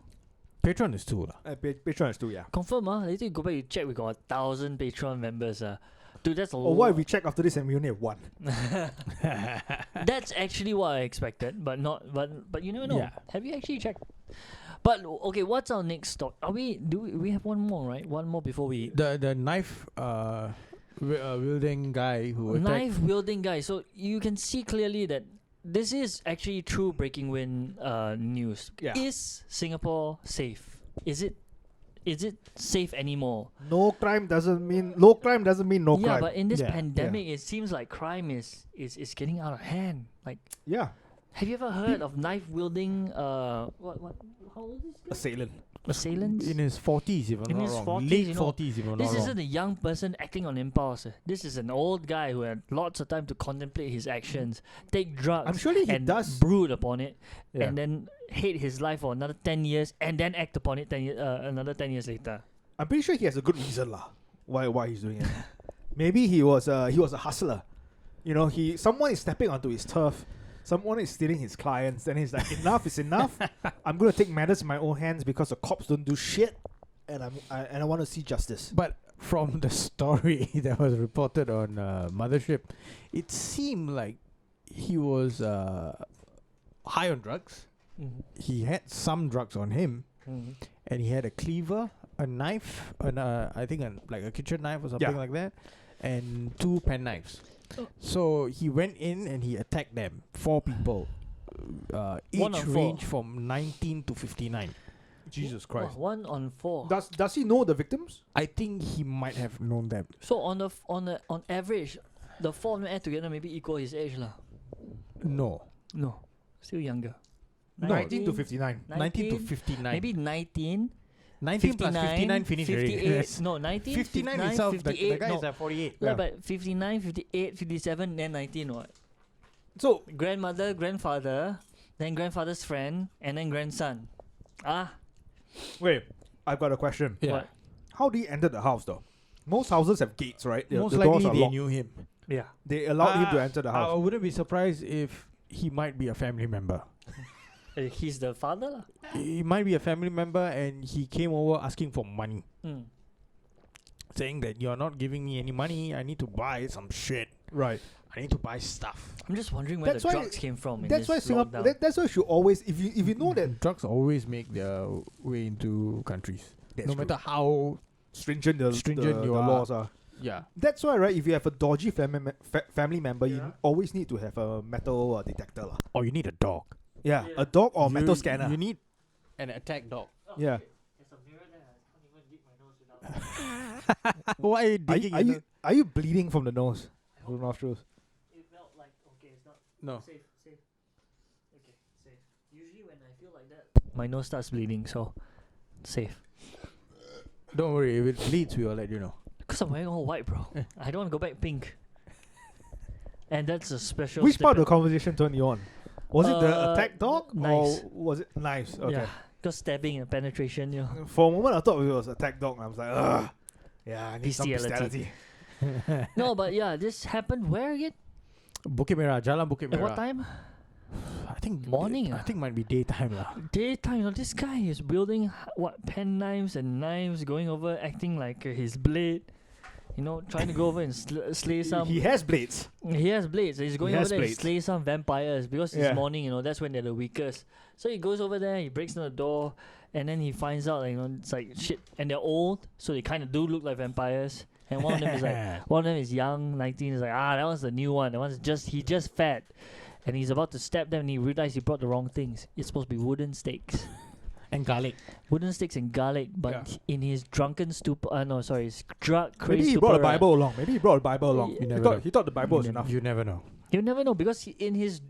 Speaker 2: Patreon is 2 lah.
Speaker 3: Patreon is too, yeah.
Speaker 1: Confirm, later you go back, you check, we got 1,000 Patreon members. Dude, that's a
Speaker 3: Or what if we check after this and we only have 1?
Speaker 1: That's actually what I expected, but you never know.
Speaker 2: Yeah.
Speaker 1: Have you actually checked? But okay, what's our next stop? We have one more, right? One more before we
Speaker 2: The knife wielding guy who attacked.
Speaker 1: knife wielding guy. So you can see clearly that this is actually true Breaking Wind news.
Speaker 3: Yeah.
Speaker 1: Is Singapore safe? Is it safe anymore?
Speaker 3: No crime doesn't mean no crime.
Speaker 1: Yeah,
Speaker 3: crime.
Speaker 1: but in this
Speaker 2: Yeah.
Speaker 1: pandemic, it seems like crime is getting out of hand. Like,
Speaker 3: Yeah,
Speaker 1: have you ever heard of knife wielding? What? How old is this?
Speaker 3: assailant.
Speaker 1: Assailants?
Speaker 2: In his 40s, if I'm
Speaker 1: In
Speaker 2: not
Speaker 1: his
Speaker 2: wrong.
Speaker 1: 40s,
Speaker 2: Late
Speaker 1: you know.
Speaker 2: 40s, if I'm
Speaker 1: This
Speaker 2: not
Speaker 1: isn't
Speaker 2: wrong.
Speaker 1: a young person acting on impulse. This is an old guy who had lots of time to contemplate his actions, take drugs,
Speaker 3: I'm sure he
Speaker 1: and
Speaker 3: does.
Speaker 1: brood upon it,
Speaker 3: Yeah.
Speaker 1: and then hate his life for another 10 years, and then act upon it another 10 years later.
Speaker 3: I'm pretty sure he has a good reason lah. Why he's doing it? Maybe he was a hustler. You know, someone is stepping onto his turf. Someone is stealing his clients, and he's like, enough is enough. I'm gonna take matters in my own hands because the cops don't do shit, and I want to see justice.
Speaker 2: But from the story that was reported on Mothership, it seemed like he was high on drugs. He had some drugs on him, and he had a cleaver, a knife, I think like a kitchen knife or something
Speaker 3: Yeah.
Speaker 2: like that, and 2 pen knives. So he went in and he attacked them, 4 people,
Speaker 1: One
Speaker 2: each
Speaker 1: on four.
Speaker 2: range from 19 to 59.
Speaker 3: Jesus Christ.
Speaker 1: 1 on 4.
Speaker 3: Does he know the victims?
Speaker 2: I think he might have known them.
Speaker 1: So on average, the 4 of them add together maybe equal his age lah.
Speaker 2: No.
Speaker 1: No, still younger.
Speaker 3: 19 to 59.
Speaker 2: 19 to 59.
Speaker 1: Maybe 19.
Speaker 2: 19 plus 59 finished already.
Speaker 1: 58,
Speaker 2: Yes.
Speaker 1: no, 19,
Speaker 2: 59
Speaker 1: 59,
Speaker 2: itself,
Speaker 1: 58,
Speaker 2: the guy
Speaker 1: no.
Speaker 2: is at 48.
Speaker 1: Yeah, but 59, 58, 57, then 19 what?
Speaker 3: So,
Speaker 1: Grandmother, grandfather, then grandfather's friend, and then grandson.
Speaker 3: wait, I've got a question.
Speaker 2: Yeah.
Speaker 1: What?
Speaker 3: How did he enter the house though? Most houses have gates, right?
Speaker 2: Most
Speaker 3: the doors
Speaker 2: likely
Speaker 3: are
Speaker 2: they
Speaker 3: locked.
Speaker 2: knew him.
Speaker 1: Yeah.
Speaker 3: They allowed him to enter the
Speaker 2: I
Speaker 3: house.
Speaker 2: wouldn't be surprised if he might be a family member.
Speaker 1: He's the father lah.
Speaker 2: He might be a family member and he came over asking for money.
Speaker 1: Mm.
Speaker 2: Saying that you're not giving me any money, I need to buy some shit.
Speaker 3: Right.
Speaker 2: I need to buy stuff.
Speaker 1: I'm just wondering where
Speaker 3: That's
Speaker 1: the
Speaker 3: why-
Speaker 1: drugs came from.
Speaker 3: That's why Singapore. That's why you should always, if you know that
Speaker 2: Drugs always make their way into countries.
Speaker 3: That's
Speaker 2: no
Speaker 3: true.
Speaker 2: matter how
Speaker 3: stringent the
Speaker 2: you are.
Speaker 3: laws are.
Speaker 2: yeah.
Speaker 3: That's why, right? If you have a dodgy family member,
Speaker 2: Yeah.
Speaker 3: you always need to have a metal detector, lah.
Speaker 2: Or you need a dog.
Speaker 3: Yeah,
Speaker 1: Yeah.
Speaker 3: a dog or
Speaker 2: You-
Speaker 3: metal scanner.
Speaker 2: You need an attack dog.
Speaker 3: Yeah.
Speaker 1: There's a mirror there. I can't even dig my nose without.
Speaker 2: Why are you
Speaker 3: Are
Speaker 2: digging
Speaker 3: you, are
Speaker 2: in
Speaker 3: you are you bleeding from the nose, from the nostrils?
Speaker 1: It felt like okay, it's not
Speaker 2: No.
Speaker 1: safe. Okay, safe. Usually when I feel like that, my nose starts bleeding. So safe.
Speaker 2: Don't worry, if it bleeds, we will let you know.
Speaker 1: Cause I'm wearing all white, bro. I don't want to go back pink. And that's a special.
Speaker 3: Which part of the
Speaker 1: snippet.
Speaker 3: conversation turned you on? Was it the attack dog
Speaker 1: knives.
Speaker 3: or was it knives? Okay.
Speaker 1: Yeah, cause stabbing and penetration. You know.
Speaker 3: For a moment, I thought it was attack dog. I was like, ugh. Yeah, I need some
Speaker 1: Bestiality.
Speaker 3: bestiality.
Speaker 1: No, but yeah, this happened where again?
Speaker 2: Bukit Merah, Jalan Bukit
Speaker 1: At
Speaker 2: Merah.
Speaker 1: what time?
Speaker 2: I think
Speaker 1: Morning,
Speaker 2: I think might be daytime lah.
Speaker 1: Daytime. You know, this guy is wielding what pen knives and knives, going over, acting like his blade. You know, trying to go over and slay some.
Speaker 3: He has blades.
Speaker 1: He has blades. He's going over
Speaker 3: has
Speaker 1: there and
Speaker 3: blades.
Speaker 1: slay some vampires because it's
Speaker 3: Yeah.
Speaker 1: morning. You know, that's when they're the weakest. So he goes over there. He breaks down the door, and then he finds out, you know, it's like shit. And they're old, so they kind of do look like vampires. And one of them is like, one of them is young, 19. Is like, that one's the new one. That one's just fat. And he's about to stab them, and he realized he brought the wrong things. It's supposed to be wooden stakes.
Speaker 2: And garlic.
Speaker 1: Wooden sticks and garlic, but
Speaker 3: Yeah.
Speaker 1: in his drunken stupor, his drug crazy
Speaker 3: Maybe he
Speaker 1: stupor,
Speaker 3: brought a
Speaker 1: right?
Speaker 3: Bible along. Maybe he brought a Bible along.
Speaker 1: You
Speaker 3: He
Speaker 2: never
Speaker 3: thought,
Speaker 2: know.
Speaker 3: he thought the Bible was enough.
Speaker 2: You never know.
Speaker 1: You never know because in his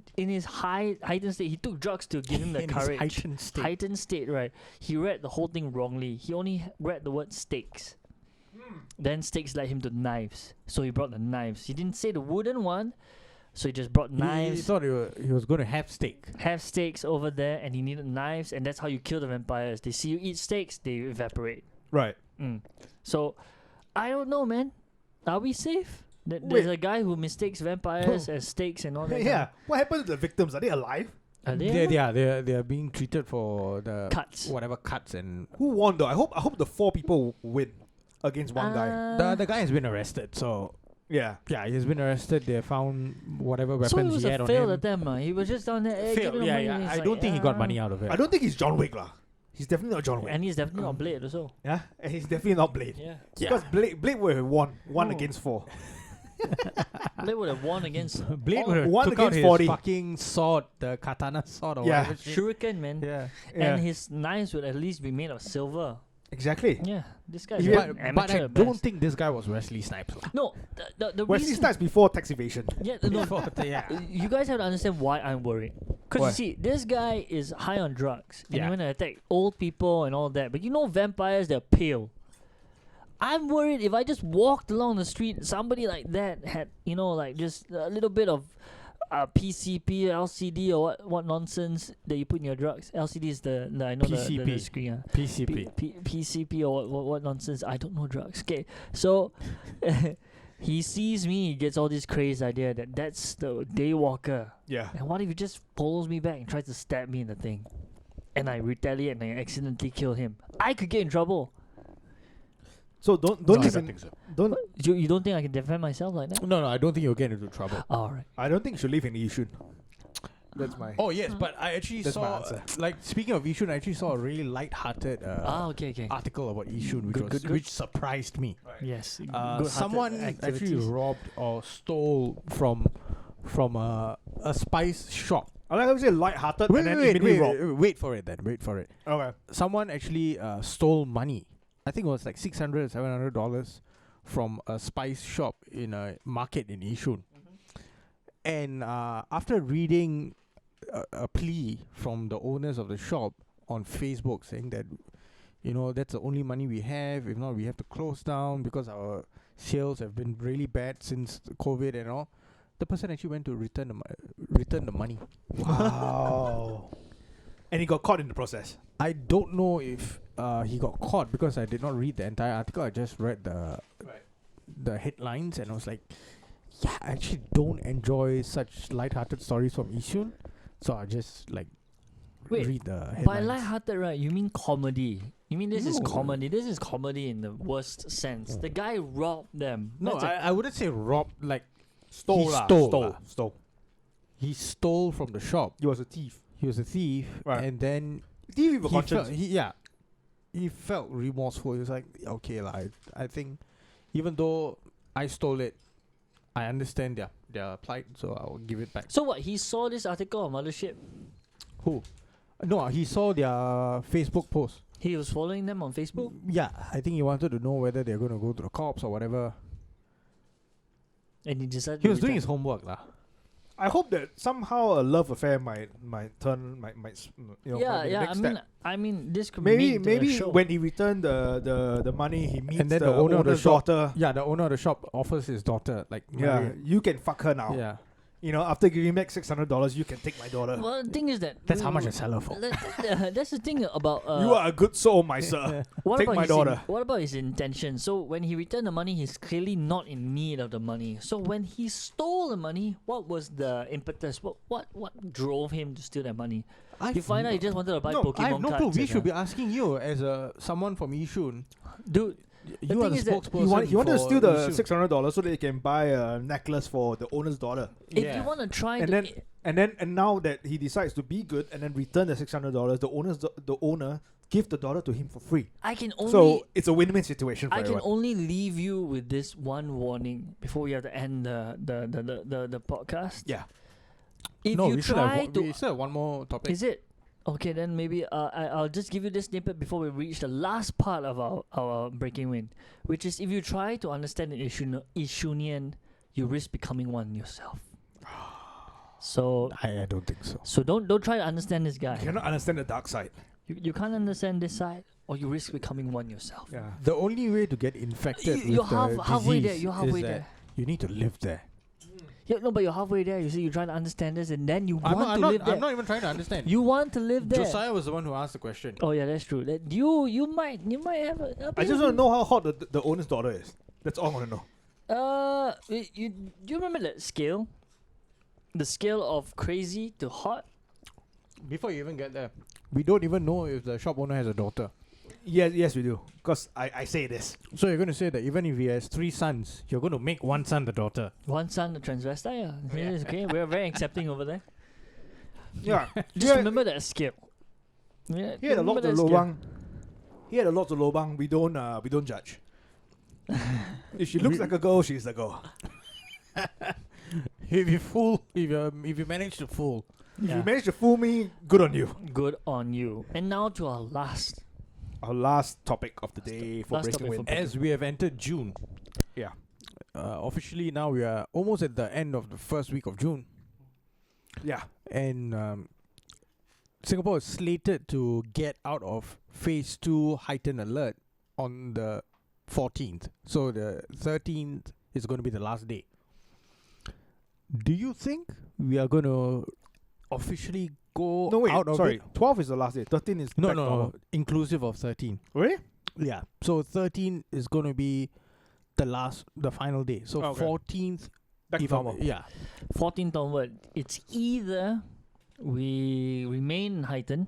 Speaker 1: heightened state, he took drugs to give him the
Speaker 2: In his
Speaker 1: courage.
Speaker 2: heightened state.
Speaker 1: Heightened state, right? He read the whole thing wrongly. He only read the word stakes. Then stakes led him to knives, so he brought the knives. He didn't say the wooden one, so he just brought
Speaker 2: He
Speaker 1: knives.
Speaker 2: thought he was going to have steak.
Speaker 1: Have steaks over there, and he needed knives, and that's how you kill the vampires. They see you eat steaks, they evaporate.
Speaker 3: Right.
Speaker 1: So, I don't know, man. Are we safe? There's a guy who mistakes vampires as steaks and all that.
Speaker 3: Yeah. What happened to the victims? Are they alive?
Speaker 1: Are they?
Speaker 2: They are being treated for the
Speaker 1: Cuts.
Speaker 2: whatever cuts and
Speaker 3: Who won though? I hope the 4 people win against one guy.
Speaker 2: the guy has been arrested. So
Speaker 3: Yeah.
Speaker 2: yeah, he's been arrested. They found whatever
Speaker 1: So it
Speaker 2: weapons
Speaker 1: was
Speaker 2: he had
Speaker 1: a
Speaker 2: on
Speaker 1: failed
Speaker 2: him.
Speaker 1: attempt. He was just down there. Hey, give
Speaker 2: Failed.
Speaker 1: me the
Speaker 2: Yeah,
Speaker 1: money,"
Speaker 2: yeah.
Speaker 1: and he's
Speaker 2: I
Speaker 1: like,
Speaker 2: don't think he got money out of it.
Speaker 3: I don't think he's John Wick lah. He's definitely not John Wick.
Speaker 1: And he's definitely not Blade also.
Speaker 3: Yeah, and he's definitely not Blade.
Speaker 1: Yeah.
Speaker 3: Because Blade would have won
Speaker 1: No.
Speaker 3: against 4.
Speaker 1: Blade would have won against
Speaker 2: Blade
Speaker 1: all-
Speaker 2: would have
Speaker 3: one
Speaker 2: took out
Speaker 3: against
Speaker 2: his
Speaker 3: 40.
Speaker 2: fucking sword, the katana sword or
Speaker 3: Yeah.
Speaker 2: whatever shit.
Speaker 1: Shuriken, man.
Speaker 2: Yeah.
Speaker 3: Yeah,
Speaker 1: And his knives would at least be made of silver.
Speaker 3: exactly.
Speaker 1: Yeah, this guy's
Speaker 3: Yeah,
Speaker 1: an
Speaker 2: But
Speaker 1: amateur
Speaker 2: I
Speaker 1: at
Speaker 2: don't
Speaker 1: best.
Speaker 2: think this guy was Wesley Snipes. lah.
Speaker 1: No, the
Speaker 3: Wesley
Speaker 1: reason,
Speaker 3: Snipes before tax evasion.
Speaker 1: yeah, no,
Speaker 2: Before yeah.
Speaker 1: you guys have to understand why I'm worried. Because
Speaker 3: Why?
Speaker 1: you see, this guy is high on drugs. And
Speaker 2: Yeah.
Speaker 1: he went to attack old people and all that. But you know vampires, they're pale. I'm worried if I just walked along the street, somebody like that had, like just a little bit of PCP, LCD, or what nonsense that you put in your drugs. LCD is the I know the
Speaker 2: PCP.
Speaker 1: screen.
Speaker 2: PCP.
Speaker 1: PCP or what nonsense. I don't know drugs. Okay, so he sees me, he gets all this crazy idea that that's the daywalker.
Speaker 3: Yeah.
Speaker 1: And what if he just follows me back and tries to stab me in the thing? And I retaliate and I accidentally kill him. I could get in trouble.
Speaker 3: So don't
Speaker 2: No, I
Speaker 3: listen.
Speaker 2: don't think so.
Speaker 3: Don't.
Speaker 1: You don't think I can defend myself like that?
Speaker 2: No, I don't think you'll get into trouble.
Speaker 1: All right.
Speaker 3: I don't think you should live in Yishun. That's my.
Speaker 2: Oh yes, but I actually
Speaker 3: That's my
Speaker 2: saw
Speaker 3: answer.
Speaker 2: like speaking of Yishun, I actually saw a really light-hearted
Speaker 1: Okay.
Speaker 2: article about Yishun, which
Speaker 1: Good.
Speaker 2: which surprised me.
Speaker 1: Yes.
Speaker 2: Someone actually robbed or stole from a spice shop
Speaker 3: I like how you say light-hearted and then immediately rob.
Speaker 2: wait for it then. Wait for it.
Speaker 3: Okay.
Speaker 2: Someone actually stole money. I think it was like $600, $700 from a spice shop in a market in Yishun. And after reading a plea from the owners of the shop on Facebook saying that, that's the only money we have. If not, we have to close down because our sales have been really bad since COVID and all. The person actually went to return the money.
Speaker 3: Wow. And he got caught in the process.
Speaker 2: I don't know if he got caught because I did not read the entire article. I just read the headlines and I was like, yeah, I actually don't enjoy such light-hearted stories from Yishun. So I just read the headlines.
Speaker 1: By light-hearted, right, you mean comedy. You mean this is
Speaker 2: No.
Speaker 1: comedy. This is comedy in the worst sense. The guy robbed them.
Speaker 2: No,
Speaker 1: That's a-
Speaker 2: I wouldn't say robbed.
Speaker 3: Stole.
Speaker 2: He stole from the shop.
Speaker 3: He was a thief.
Speaker 2: He was a thief,
Speaker 3: Right.
Speaker 2: and then
Speaker 3: Thief with a
Speaker 2: he
Speaker 3: conscience.
Speaker 2: felt, he felt remorseful. He was like, okay, I think even though I stole it, I understand their plight, so I will give it back.
Speaker 1: So what? He saw this article on Mothership.
Speaker 2: Who? No, he saw their Facebook post.
Speaker 1: He was following them on Facebook.
Speaker 2: Yeah, I think he wanted to know whether they're going to go to the cops or whatever.
Speaker 1: And he decided
Speaker 2: He
Speaker 1: to
Speaker 2: was doing
Speaker 1: return.
Speaker 2: his homework, lah.
Speaker 3: I hope that somehow a love affair might turn might
Speaker 1: Yeah,
Speaker 3: might be the
Speaker 1: yeah.
Speaker 3: next step.
Speaker 1: I mean, this could
Speaker 3: Maybe
Speaker 1: make the
Speaker 3: maybe
Speaker 1: show.
Speaker 3: when he returned the money, he meets
Speaker 2: And then
Speaker 3: the
Speaker 2: the owner of the
Speaker 3: owner's
Speaker 2: shop-
Speaker 3: daughter.
Speaker 2: Yeah, the owner of the shop offers his daughter,
Speaker 3: Yeah,
Speaker 2: marry-
Speaker 3: you can fuck her now.
Speaker 2: yeah.
Speaker 3: After giving back $600, you can take my daughter.
Speaker 1: Well, the thing is that
Speaker 2: That's how much I sell her for.
Speaker 1: That's the thing about
Speaker 3: You are a good soul, my sir.
Speaker 1: what
Speaker 3: take
Speaker 1: about
Speaker 3: my
Speaker 1: his
Speaker 3: daughter.
Speaker 1: what about his intention? So when he returned the money, he's clearly not in need of the money. So when he stole the money, what was the impetus? What drove him to steal that money? You find out he just wanted to buy Pokemon
Speaker 2: I have no clue.
Speaker 1: cards.
Speaker 2: We
Speaker 1: and,
Speaker 2: should be asking you as someone from Yishun.
Speaker 1: dude.
Speaker 2: You are
Speaker 1: thing
Speaker 2: the
Speaker 1: is that
Speaker 2: spokesperson.
Speaker 3: He wanted to
Speaker 2: for
Speaker 3: steal the
Speaker 2: Yishun.
Speaker 3: $600 so that he can buy a necklace for the owner's daughter.
Speaker 1: If
Speaker 2: Yeah.
Speaker 1: you want to try
Speaker 3: And
Speaker 1: to,
Speaker 3: then and now that he decides to be good and then return the $600, the owner give the daughter to him for free.
Speaker 1: I can only
Speaker 3: So it's a win-win situation for
Speaker 1: I can
Speaker 3: everyone.
Speaker 1: only leave you with this one warning before we have to end the podcast.
Speaker 3: Yeah.
Speaker 1: If
Speaker 2: No,
Speaker 1: you
Speaker 2: we still
Speaker 1: try
Speaker 2: have
Speaker 1: to,
Speaker 2: we still have one more topic.
Speaker 1: is it okay? Then maybe I'll just give you this snippet before we reach the last part of our breaking wind, which is if you try to understand an Ishunian, you risk becoming one yourself. So
Speaker 2: I don't think so.
Speaker 1: so don't try to understand this guy.
Speaker 3: You cannot understand the dark side.
Speaker 1: You can't understand this side, or you risk becoming one yourself.
Speaker 3: Yeah.
Speaker 2: The only way to get infected with
Speaker 1: You're
Speaker 2: the
Speaker 1: halfway there.
Speaker 2: disease
Speaker 1: You're halfway
Speaker 2: is
Speaker 1: there.
Speaker 2: that you need to live there.
Speaker 1: Yeah, no, but you're halfway there. You see, you're trying to understand this, and then you
Speaker 2: I'm
Speaker 1: want to
Speaker 2: not,
Speaker 1: live there.
Speaker 2: I'm not even trying to understand.
Speaker 1: You want to live there.
Speaker 2: Josiah was the one who asked the question.
Speaker 1: Oh yeah, that's true. That you might have a
Speaker 3: I just want to know how hot the owner's daughter is. That's all I want to know.
Speaker 1: do you remember that scale? The scale of crazy to hot.
Speaker 2: Before you even get there, we don't even know if the shop owner has a daughter.
Speaker 3: Yes, we do. Because I say this.
Speaker 2: So you're going to say that even if he has 3 sons, you're going to make one son the daughter.
Speaker 1: One son, the transvestite. Yeah, it is okay. We're very accepting over there.
Speaker 3: Yeah.
Speaker 1: Just remember that scale. Yeah,
Speaker 3: He had a lot
Speaker 1: remember
Speaker 3: to
Speaker 1: that scale.
Speaker 3: lobang. He had a lot to lobang. We don't judge. If she looks like a girl, she's a girl.
Speaker 2: If you manage to fool.
Speaker 3: If
Speaker 1: Yeah.
Speaker 3: you manage to fool me, good on you.
Speaker 1: Good on you. And now to our last.
Speaker 3: Our last topic of the day for
Speaker 1: Last
Speaker 3: Breaking
Speaker 1: topic
Speaker 3: Wind.
Speaker 1: for
Speaker 2: As we have entered June.
Speaker 3: Yeah.
Speaker 2: Officially now we are almost at the end of the first week of June.
Speaker 3: Yeah.
Speaker 2: And Singapore is slated to get out of phase 2 heightened alert on the 14th. So the 13th is going to be the last day. Do you think we are going to officially go
Speaker 3: No, wait.
Speaker 2: out of
Speaker 3: Sorry.
Speaker 2: it?
Speaker 3: 12 is the last day. 13 is back
Speaker 2: No,
Speaker 3: normal.
Speaker 2: inclusive of 13.
Speaker 3: Really?
Speaker 2: Yeah. So 13 is going to be the final day. So
Speaker 3: Okay.
Speaker 2: 14th,
Speaker 3: Back
Speaker 2: if
Speaker 3: normal.
Speaker 2: yeah.
Speaker 1: 14th onward, it's either we remain in heighten,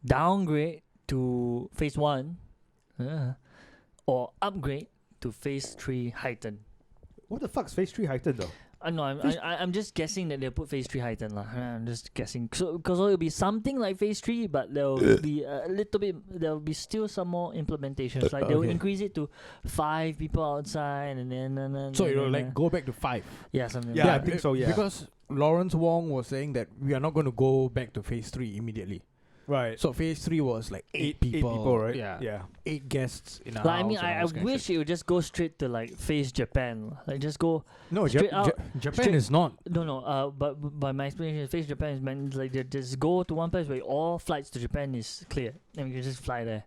Speaker 1: downgrade to phase 1, or upgrade to phase 3 heighten.
Speaker 3: What the fuck's phase 3 heightened though?
Speaker 1: No, I'm just guessing that they'll put phase 3 heighten lah. I'm just guessing. So because it'll be something like phase 3, but there'll be a little bit. There'll be still some more implementations. Like they'll
Speaker 2: Okay.
Speaker 1: increase it to 5 people outside, and then
Speaker 2: So it'll like go back to 5.
Speaker 1: yeah, something.
Speaker 3: Yeah,
Speaker 1: like
Speaker 3: I think so, yeah.
Speaker 2: Because Lawrence Wong was saying that we are not going to go back to phase 3 immediately.
Speaker 3: Right.
Speaker 2: So phase 3 was like eight people.
Speaker 3: 8 people, right?
Speaker 2: Yeah.
Speaker 3: Yeah.
Speaker 2: 8 guests in a
Speaker 1: Like,
Speaker 2: house.
Speaker 1: I mean,
Speaker 2: and all
Speaker 1: I
Speaker 2: this kind of
Speaker 1: wish
Speaker 2: shit.
Speaker 1: it would just go straight to like face Japan. Like just go.
Speaker 2: No,
Speaker 1: straight out-
Speaker 2: Japan
Speaker 1: straight-
Speaker 2: is not.
Speaker 1: No. But by my explanation, face Japan is meant like just go to one place where all flights to Japan is clear, and we can just fly there.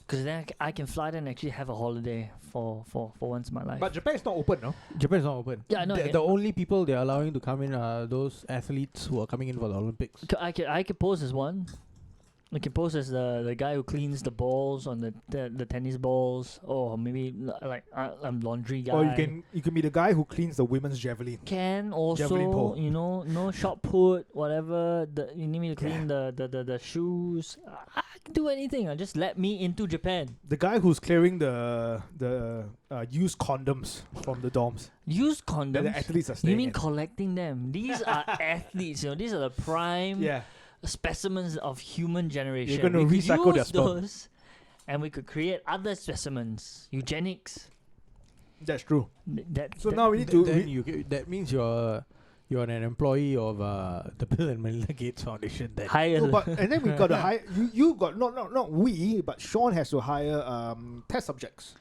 Speaker 1: Because then I can fly there and actually have a holiday for once in my life.
Speaker 3: But Japan is not open, no?
Speaker 2: Japan is not open.
Speaker 1: Yeah, I know.
Speaker 2: The only people they're allowing to come in are those athletes who are coming in for the Olympics.
Speaker 1: I could pose as one. I can pose as the guy who cleans the balls on the tennis balls, or maybe like I'm laundry guy.
Speaker 3: Or you can be the guy who cleans the women's javelin.
Speaker 1: Can
Speaker 3: Javelin
Speaker 1: also
Speaker 3: pole.
Speaker 1: no shot put whatever. You need me to clean the shoes. I can do anything. Just let me into Japan.
Speaker 3: The guy who's clearing the used condoms from the dorms
Speaker 1: Use
Speaker 3: that
Speaker 1: condoms.
Speaker 3: the athletes are staying
Speaker 1: You mean
Speaker 3: in.
Speaker 1: collecting them? These are athletes. These are the prime
Speaker 3: Yeah.
Speaker 1: specimens of human generation.
Speaker 3: gonna
Speaker 1: we could
Speaker 3: recycle their
Speaker 1: use
Speaker 3: sperm.
Speaker 1: those, and we could create other specimens. Eugenics.
Speaker 3: That's true. So
Speaker 1: That-
Speaker 3: now we need to...
Speaker 2: Then that means you're an employee of the Bill and Melinda Gates Foundation. Then
Speaker 1: hire.
Speaker 3: No, but and then we got to hire you got not we, but Sean has to hire test subjects,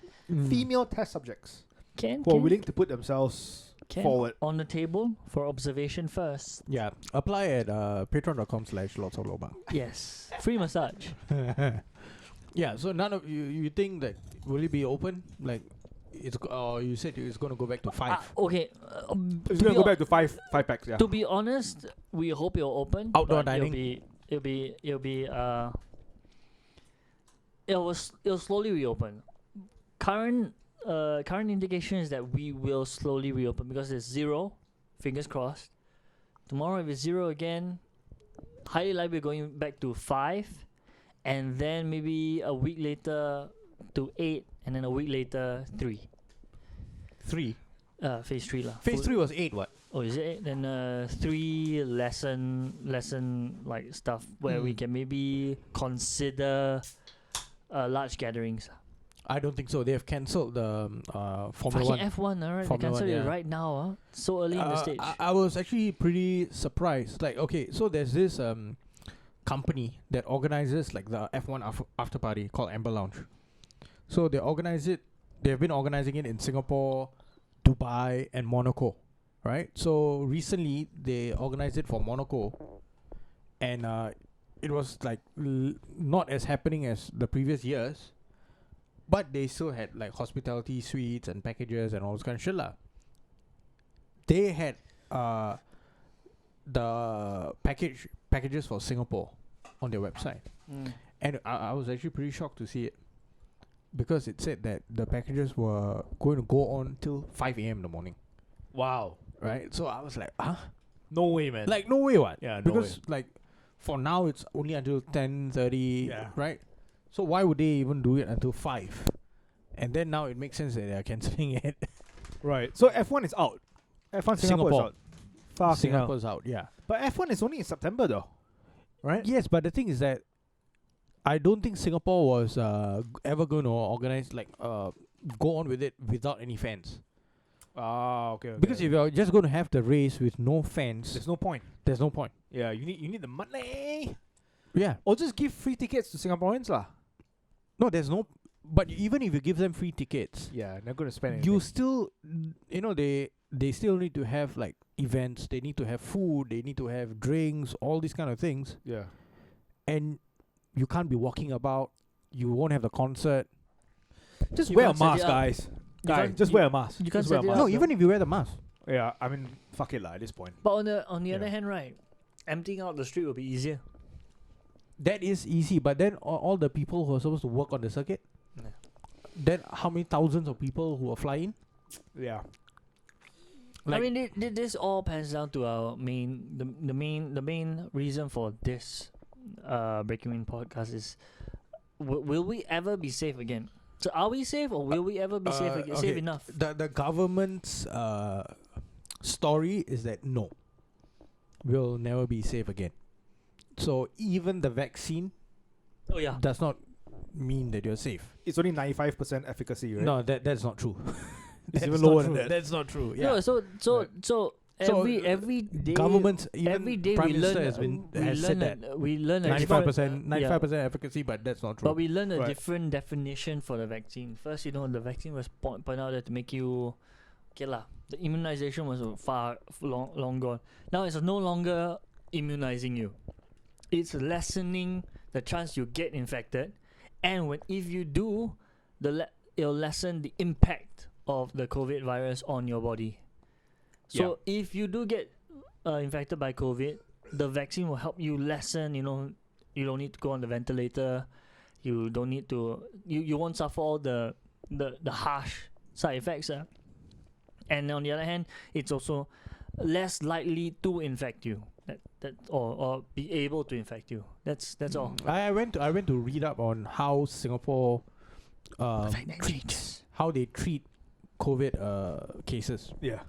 Speaker 3: female test subjects
Speaker 1: can
Speaker 3: who are willing to put themselves forward.
Speaker 1: on the table for observation first.
Speaker 2: Yeah, apply at patreon.com/lots-of-lobang.
Speaker 1: Yes, free massage.
Speaker 2: Yeah, so none of you think that will it be open? Like you said it's going to go back to 5.
Speaker 1: Okay.
Speaker 3: It's gonna go back to five packs. Yeah.
Speaker 1: To be honest, we hope it'll open.
Speaker 2: Outdoor
Speaker 1: but
Speaker 2: dining?
Speaker 1: It'll slowly reopen. Current indication is that we will slowly reopen because it's 0. Fingers crossed. Tomorrow if it's 0 again, highly likely we're going back to 5, and then maybe a week later to 8, and then a week later 3.
Speaker 2: 3.
Speaker 1: Phase 3 lah.
Speaker 2: Phase 3 was 8. What?
Speaker 1: Oh, is it? Then 3 lesson like stuff where we can maybe consider large gatherings.
Speaker 2: I don't think so. They have cancelled the Formula
Speaker 1: Fucking
Speaker 2: 1.
Speaker 1: F1, alright. They
Speaker 2: Formula
Speaker 1: cancelled
Speaker 2: 1,
Speaker 1: it
Speaker 2: yeah.
Speaker 1: right now, so early in the stage.
Speaker 2: I was actually pretty surprised. Like, okay, so there's this company that organizes like the F1 after party called Amber Lounge. So they organize it. They've been organizing it in Singapore, Dubai, and Monaco, right? So recently they organized it for Monaco, and it was like not as happening as the previous years, but they still had like hospitality suites and packages and all this kind of shit lah. They had the packages for Singapore on their website, and I was actually pretty shocked to see it, because it said that the packages were going to go on till 5 a.m. in the morning,
Speaker 3: Wow.
Speaker 2: right? So I was like, huh?
Speaker 3: No way, man.
Speaker 2: Like, no way, what?
Speaker 3: Yeah, no
Speaker 2: because
Speaker 3: way.
Speaker 2: like for now it's only until 10:30,
Speaker 3: Yeah.
Speaker 2: right? So why would they even do it until 5? And then now it makes sense that they are cancelling it.
Speaker 3: Right. So F1 is out. F1 Singapore is
Speaker 2: Singapore.
Speaker 3: out. Fucking hell.
Speaker 2: Singapore's out, yeah.
Speaker 3: But F1 is only in September though. Right?
Speaker 2: Yes, but the thing is that I don't think Singapore was ever going to organize go on with it without any fans.
Speaker 3: Ah, okay.
Speaker 2: Because if you're just going to have the race with no fans,
Speaker 3: there's no point.
Speaker 2: there's no point.
Speaker 3: Yeah, you need the money.
Speaker 2: Yeah.
Speaker 3: Or just give free tickets to Singaporeans lah.
Speaker 2: No, there's no. But even if you give them free tickets,
Speaker 3: Yeah, they're gonna spend
Speaker 2: you still, they still need to have like events. They need to have food. They need to have drinks. All these kind of things.
Speaker 3: Yeah.
Speaker 2: And you can't be walking about. You won't have the concert.
Speaker 3: Just
Speaker 1: You
Speaker 3: wear a
Speaker 1: can't set
Speaker 3: mask,
Speaker 1: it up.
Speaker 3: guys.
Speaker 1: You
Speaker 3: Guys,
Speaker 1: can't-
Speaker 3: just
Speaker 1: you-
Speaker 3: wear a mask.
Speaker 1: you can't
Speaker 3: Just wear a
Speaker 1: set it
Speaker 3: mask.
Speaker 1: up.
Speaker 2: No, even if you wear the mask.
Speaker 3: Yeah, I mean, fuck it lah at this point.
Speaker 1: But on the other
Speaker 3: Yeah.
Speaker 1: hand, right, emptying out the street will be easier.
Speaker 2: That is easy, but then all the people who are supposed to work on the circuit,
Speaker 1: Yeah.
Speaker 2: then how many thousands of people who are flying?
Speaker 3: Yeah.
Speaker 1: I mean, this all pans down to our the main reason for this Breaking Wind podcast is, will we ever be safe again? So are we safe, or will we ever be safe again? Safe
Speaker 2: okay.
Speaker 1: enough?
Speaker 2: The government's story is that no, we'll never be safe again. So even the vaccine
Speaker 1: Oh yeah.
Speaker 2: does not mean that you're safe.
Speaker 3: It's only 95% efficacy, right?
Speaker 2: No, that's not true.
Speaker 3: It's
Speaker 2: That's
Speaker 3: even
Speaker 2: not
Speaker 3: lower than
Speaker 2: true.
Speaker 3: that.
Speaker 2: That's not true. Yeah.
Speaker 1: No, so
Speaker 3: Right.
Speaker 1: so
Speaker 2: So,
Speaker 1: every day,
Speaker 2: governments, even
Speaker 1: every day
Speaker 2: Prime
Speaker 1: we
Speaker 2: Minister
Speaker 1: learn
Speaker 2: has said that
Speaker 1: we learn a
Speaker 2: 95%,
Speaker 1: different-
Speaker 2: 95% efficacy, but that's not true.
Speaker 1: But we learn a
Speaker 3: Right.
Speaker 1: different definition for the vaccine. First, the vaccine was point out that to make you, okay lah. The immunization was long gone. Now it's no longer immunizing you. It's lessening the chance you get infected, and if you do, it'll lessen the impact of the COVID virus on your body. So if you do get infected by COVID, the vaccine will help you lessen. You don't need to go on the ventilator. You don't need to. You won't suffer all the harsh side effects. And on the other hand, it's also less likely to infect you. Or be able to infect you. That's all.
Speaker 2: I went to read up on how Singapore how they treat COVID cases.
Speaker 3: Yeah.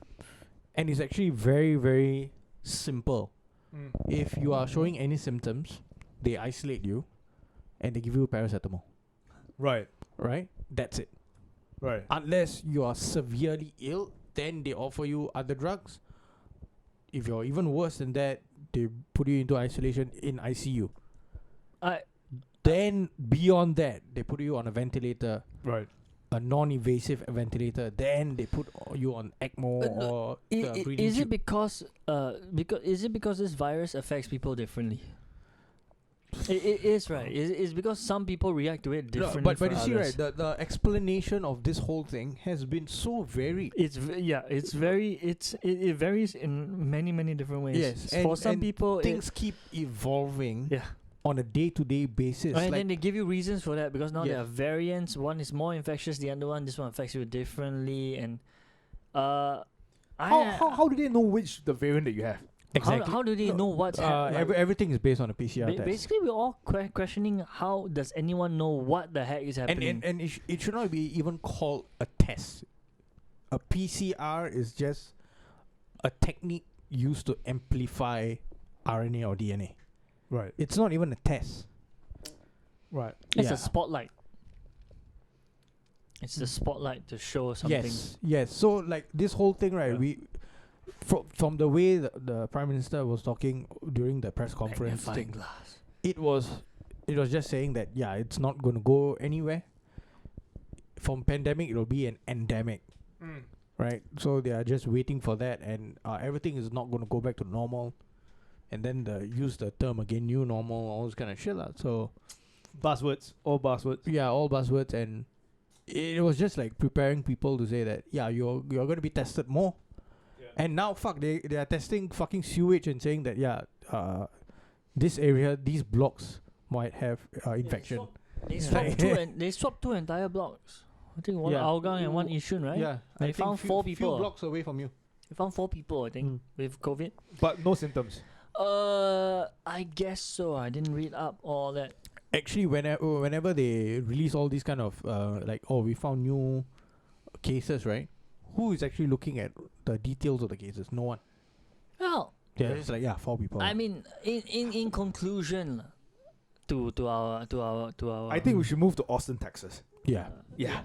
Speaker 2: And it's actually very, very simple.
Speaker 3: Mm.
Speaker 2: If you are showing any symptoms, they isolate you and they give you paracetamol.
Speaker 3: Right.
Speaker 2: Right? That's it.
Speaker 3: Right.
Speaker 2: Unless you are severely ill, then they offer you other drugs. If you're even worse than that, they put you into isolation in ICU. Then beyond that, they put you on a ventilator.
Speaker 3: Right.
Speaker 2: A non-invasive ventilator, then they put you on ECMO or breathing
Speaker 1: is it
Speaker 2: tube.
Speaker 1: because this virus affects people differently? It is right. It's because some people react to it differently.
Speaker 2: But
Speaker 1: from
Speaker 2: you see,
Speaker 1: others.
Speaker 2: right, the explanation of this whole thing has been so varied.
Speaker 1: It varies in many different ways.
Speaker 2: Yes,
Speaker 1: For some
Speaker 2: and
Speaker 1: people,
Speaker 2: things keep evolving
Speaker 1: yeah.
Speaker 2: on a day-to-day basis.
Speaker 1: And
Speaker 2: Like,
Speaker 1: then they give you reasons for that because now there
Speaker 2: Yeah.
Speaker 1: are variants. One is more infectious, the other one, this one affects you differently. And
Speaker 3: How do they know which the variant that you have?
Speaker 2: exactly.
Speaker 1: how do they know what's happening?
Speaker 2: Everything is based on a PCR test.
Speaker 1: Basically, we're all questioning how does anyone know what the heck is happening.
Speaker 2: And it should not be even called a test. A PCR is just a technique used to amplify RNA or DNA.
Speaker 3: Right.
Speaker 2: It's not even a test.
Speaker 3: Right.
Speaker 1: It's
Speaker 2: Yeah.
Speaker 1: a spotlight. It's the spotlight to show something.
Speaker 2: Yes. So like this whole thing, right?
Speaker 3: Yeah.
Speaker 2: We from the way the Prime Minister was talking during the press conference
Speaker 1: Magnifying
Speaker 2: thing,
Speaker 1: glass.
Speaker 2: it was just saying that it's not going to go anywhere. From pandemic, it will be an endemic, right? So they are just waiting for that, and everything is not going to go back to normal. And then use the term again, new normal, all this kind of shit lah. So
Speaker 3: Buzzwords. All buzzwords.
Speaker 2: yeah, all buzzwords, and it was just like preparing people to say that you're going to be tested more.
Speaker 3: Yeah.
Speaker 2: And now they are testing fucking sewage and saying that this area, these blocks might have infection.
Speaker 1: They
Speaker 2: Yeah.
Speaker 1: swapped two entire blocks. I think one
Speaker 2: Yeah.
Speaker 1: Hougang and one Yishun, right?
Speaker 2: Yeah,
Speaker 1: They
Speaker 2: I think
Speaker 1: found four people.
Speaker 2: few blocks away from you.
Speaker 1: They found 4 people, I think, with COVID.
Speaker 3: But no symptoms.
Speaker 1: I guess so. I didn't read up all that.
Speaker 2: Actually, whenever they release all these kind of we found new cases, right? Who is actually looking at the details of the cases? No one.
Speaker 1: Well,
Speaker 2: Yeah, it's like 4 people.
Speaker 1: I mean, in conclusion, to our.
Speaker 3: I think we should move to Austin, Texas.
Speaker 2: yeah.
Speaker 3: Yeah.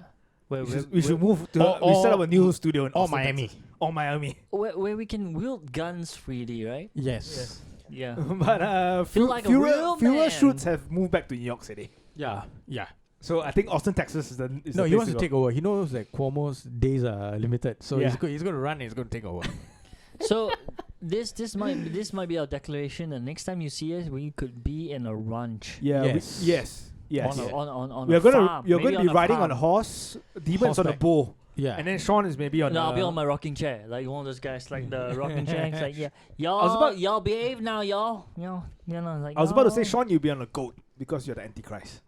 Speaker 1: Where
Speaker 3: We should move to.
Speaker 2: Or-
Speaker 3: we set up a new studio in
Speaker 2: or
Speaker 3: Austin,
Speaker 2: Miami.
Speaker 3: Texas. Or Miami.
Speaker 1: where we can wield guns freely, right?
Speaker 2: Yes.
Speaker 1: Yeah.
Speaker 3: But
Speaker 1: Feel like a real
Speaker 3: fewer
Speaker 1: man.
Speaker 3: shoots have moved back to New York City.
Speaker 2: Yeah. Yeah.
Speaker 3: So I think Austin, Texas is the. Is
Speaker 2: No,
Speaker 3: the
Speaker 2: he
Speaker 3: place
Speaker 2: wants to
Speaker 3: go.
Speaker 2: take over. He knows that Cuomo's days are limited, so
Speaker 3: Yeah.
Speaker 2: he's going to run and he's going to take over.
Speaker 1: So this might be our declaration. The next time you see us, we could be in a ranch.
Speaker 3: Yeah.
Speaker 2: Yes.
Speaker 3: Yes.
Speaker 1: On
Speaker 3: You're
Speaker 1: a
Speaker 3: gonna
Speaker 1: farm.
Speaker 3: you're
Speaker 1: Maybe
Speaker 3: gonna be riding
Speaker 1: farm.
Speaker 3: on a horse. Demon's on a
Speaker 2: Horseback.
Speaker 3: bull,
Speaker 2: Yeah.
Speaker 3: and then Sean is maybe on.
Speaker 1: No, I'll be on my rocking chair, like one of those guys, like the rocking chair. It's like, y'all behave now, y'all. Like.
Speaker 3: I was about to say,
Speaker 1: "No."
Speaker 3: Sean, you'll be on a goat because you're the Antichrist.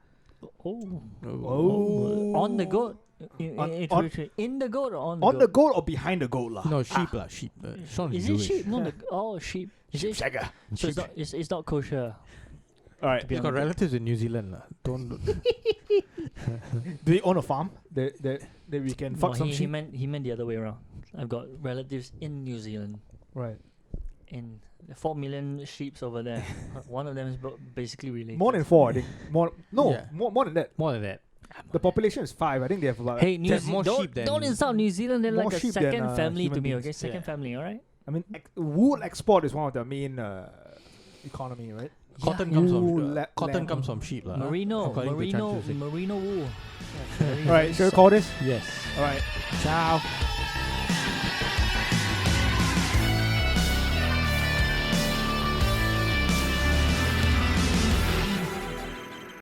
Speaker 1: Oh.
Speaker 3: Oh.
Speaker 1: On the goat. In the goat or on the
Speaker 3: On
Speaker 1: goat?
Speaker 3: the goat or behind the goat, lah.
Speaker 2: No, sheep lah, sheep. Sean
Speaker 1: Is
Speaker 2: is
Speaker 1: it
Speaker 2: Jewish.
Speaker 1: sheep? No, sheep. Is
Speaker 3: Sheep
Speaker 1: it?
Speaker 3: shagger.
Speaker 1: So it's not kosher.
Speaker 3: All right.
Speaker 1: be
Speaker 2: He's
Speaker 1: on
Speaker 2: got
Speaker 1: the goat.
Speaker 2: relatives in New Zealand lah. Don't.
Speaker 3: Do they own a farm that we can fuck
Speaker 1: No,
Speaker 3: some
Speaker 1: he
Speaker 3: sheep?
Speaker 1: meant the other way around. I've got relatives in New Zealand,
Speaker 3: Right.
Speaker 1: and 4 million sheeps over there. One of them is basically related.
Speaker 3: More than 4, I think.
Speaker 2: Yeah.
Speaker 3: More than that.
Speaker 2: More than that.
Speaker 3: The population is 5. I think they have about.
Speaker 1: Hey,
Speaker 2: There's more
Speaker 1: don't,
Speaker 2: sheep than-
Speaker 1: don't insult New Zealand. They're
Speaker 3: More
Speaker 1: like a
Speaker 3: sheep than,
Speaker 1: second family to
Speaker 3: human
Speaker 1: me.
Speaker 3: beings.
Speaker 1: Okay, second
Speaker 2: Yeah.
Speaker 1: family. All right.
Speaker 3: I mean, wool export is one of the main economy, right?
Speaker 2: Cotton comes from
Speaker 3: Wool,
Speaker 2: cotton comes from sheep, lah.
Speaker 1: Merino,
Speaker 2: according to
Speaker 1: merino,
Speaker 2: Chanchu.
Speaker 1: merino wool.
Speaker 3: All right, shall we call this?
Speaker 2: Yes.
Speaker 3: All right.
Speaker 2: Ciao.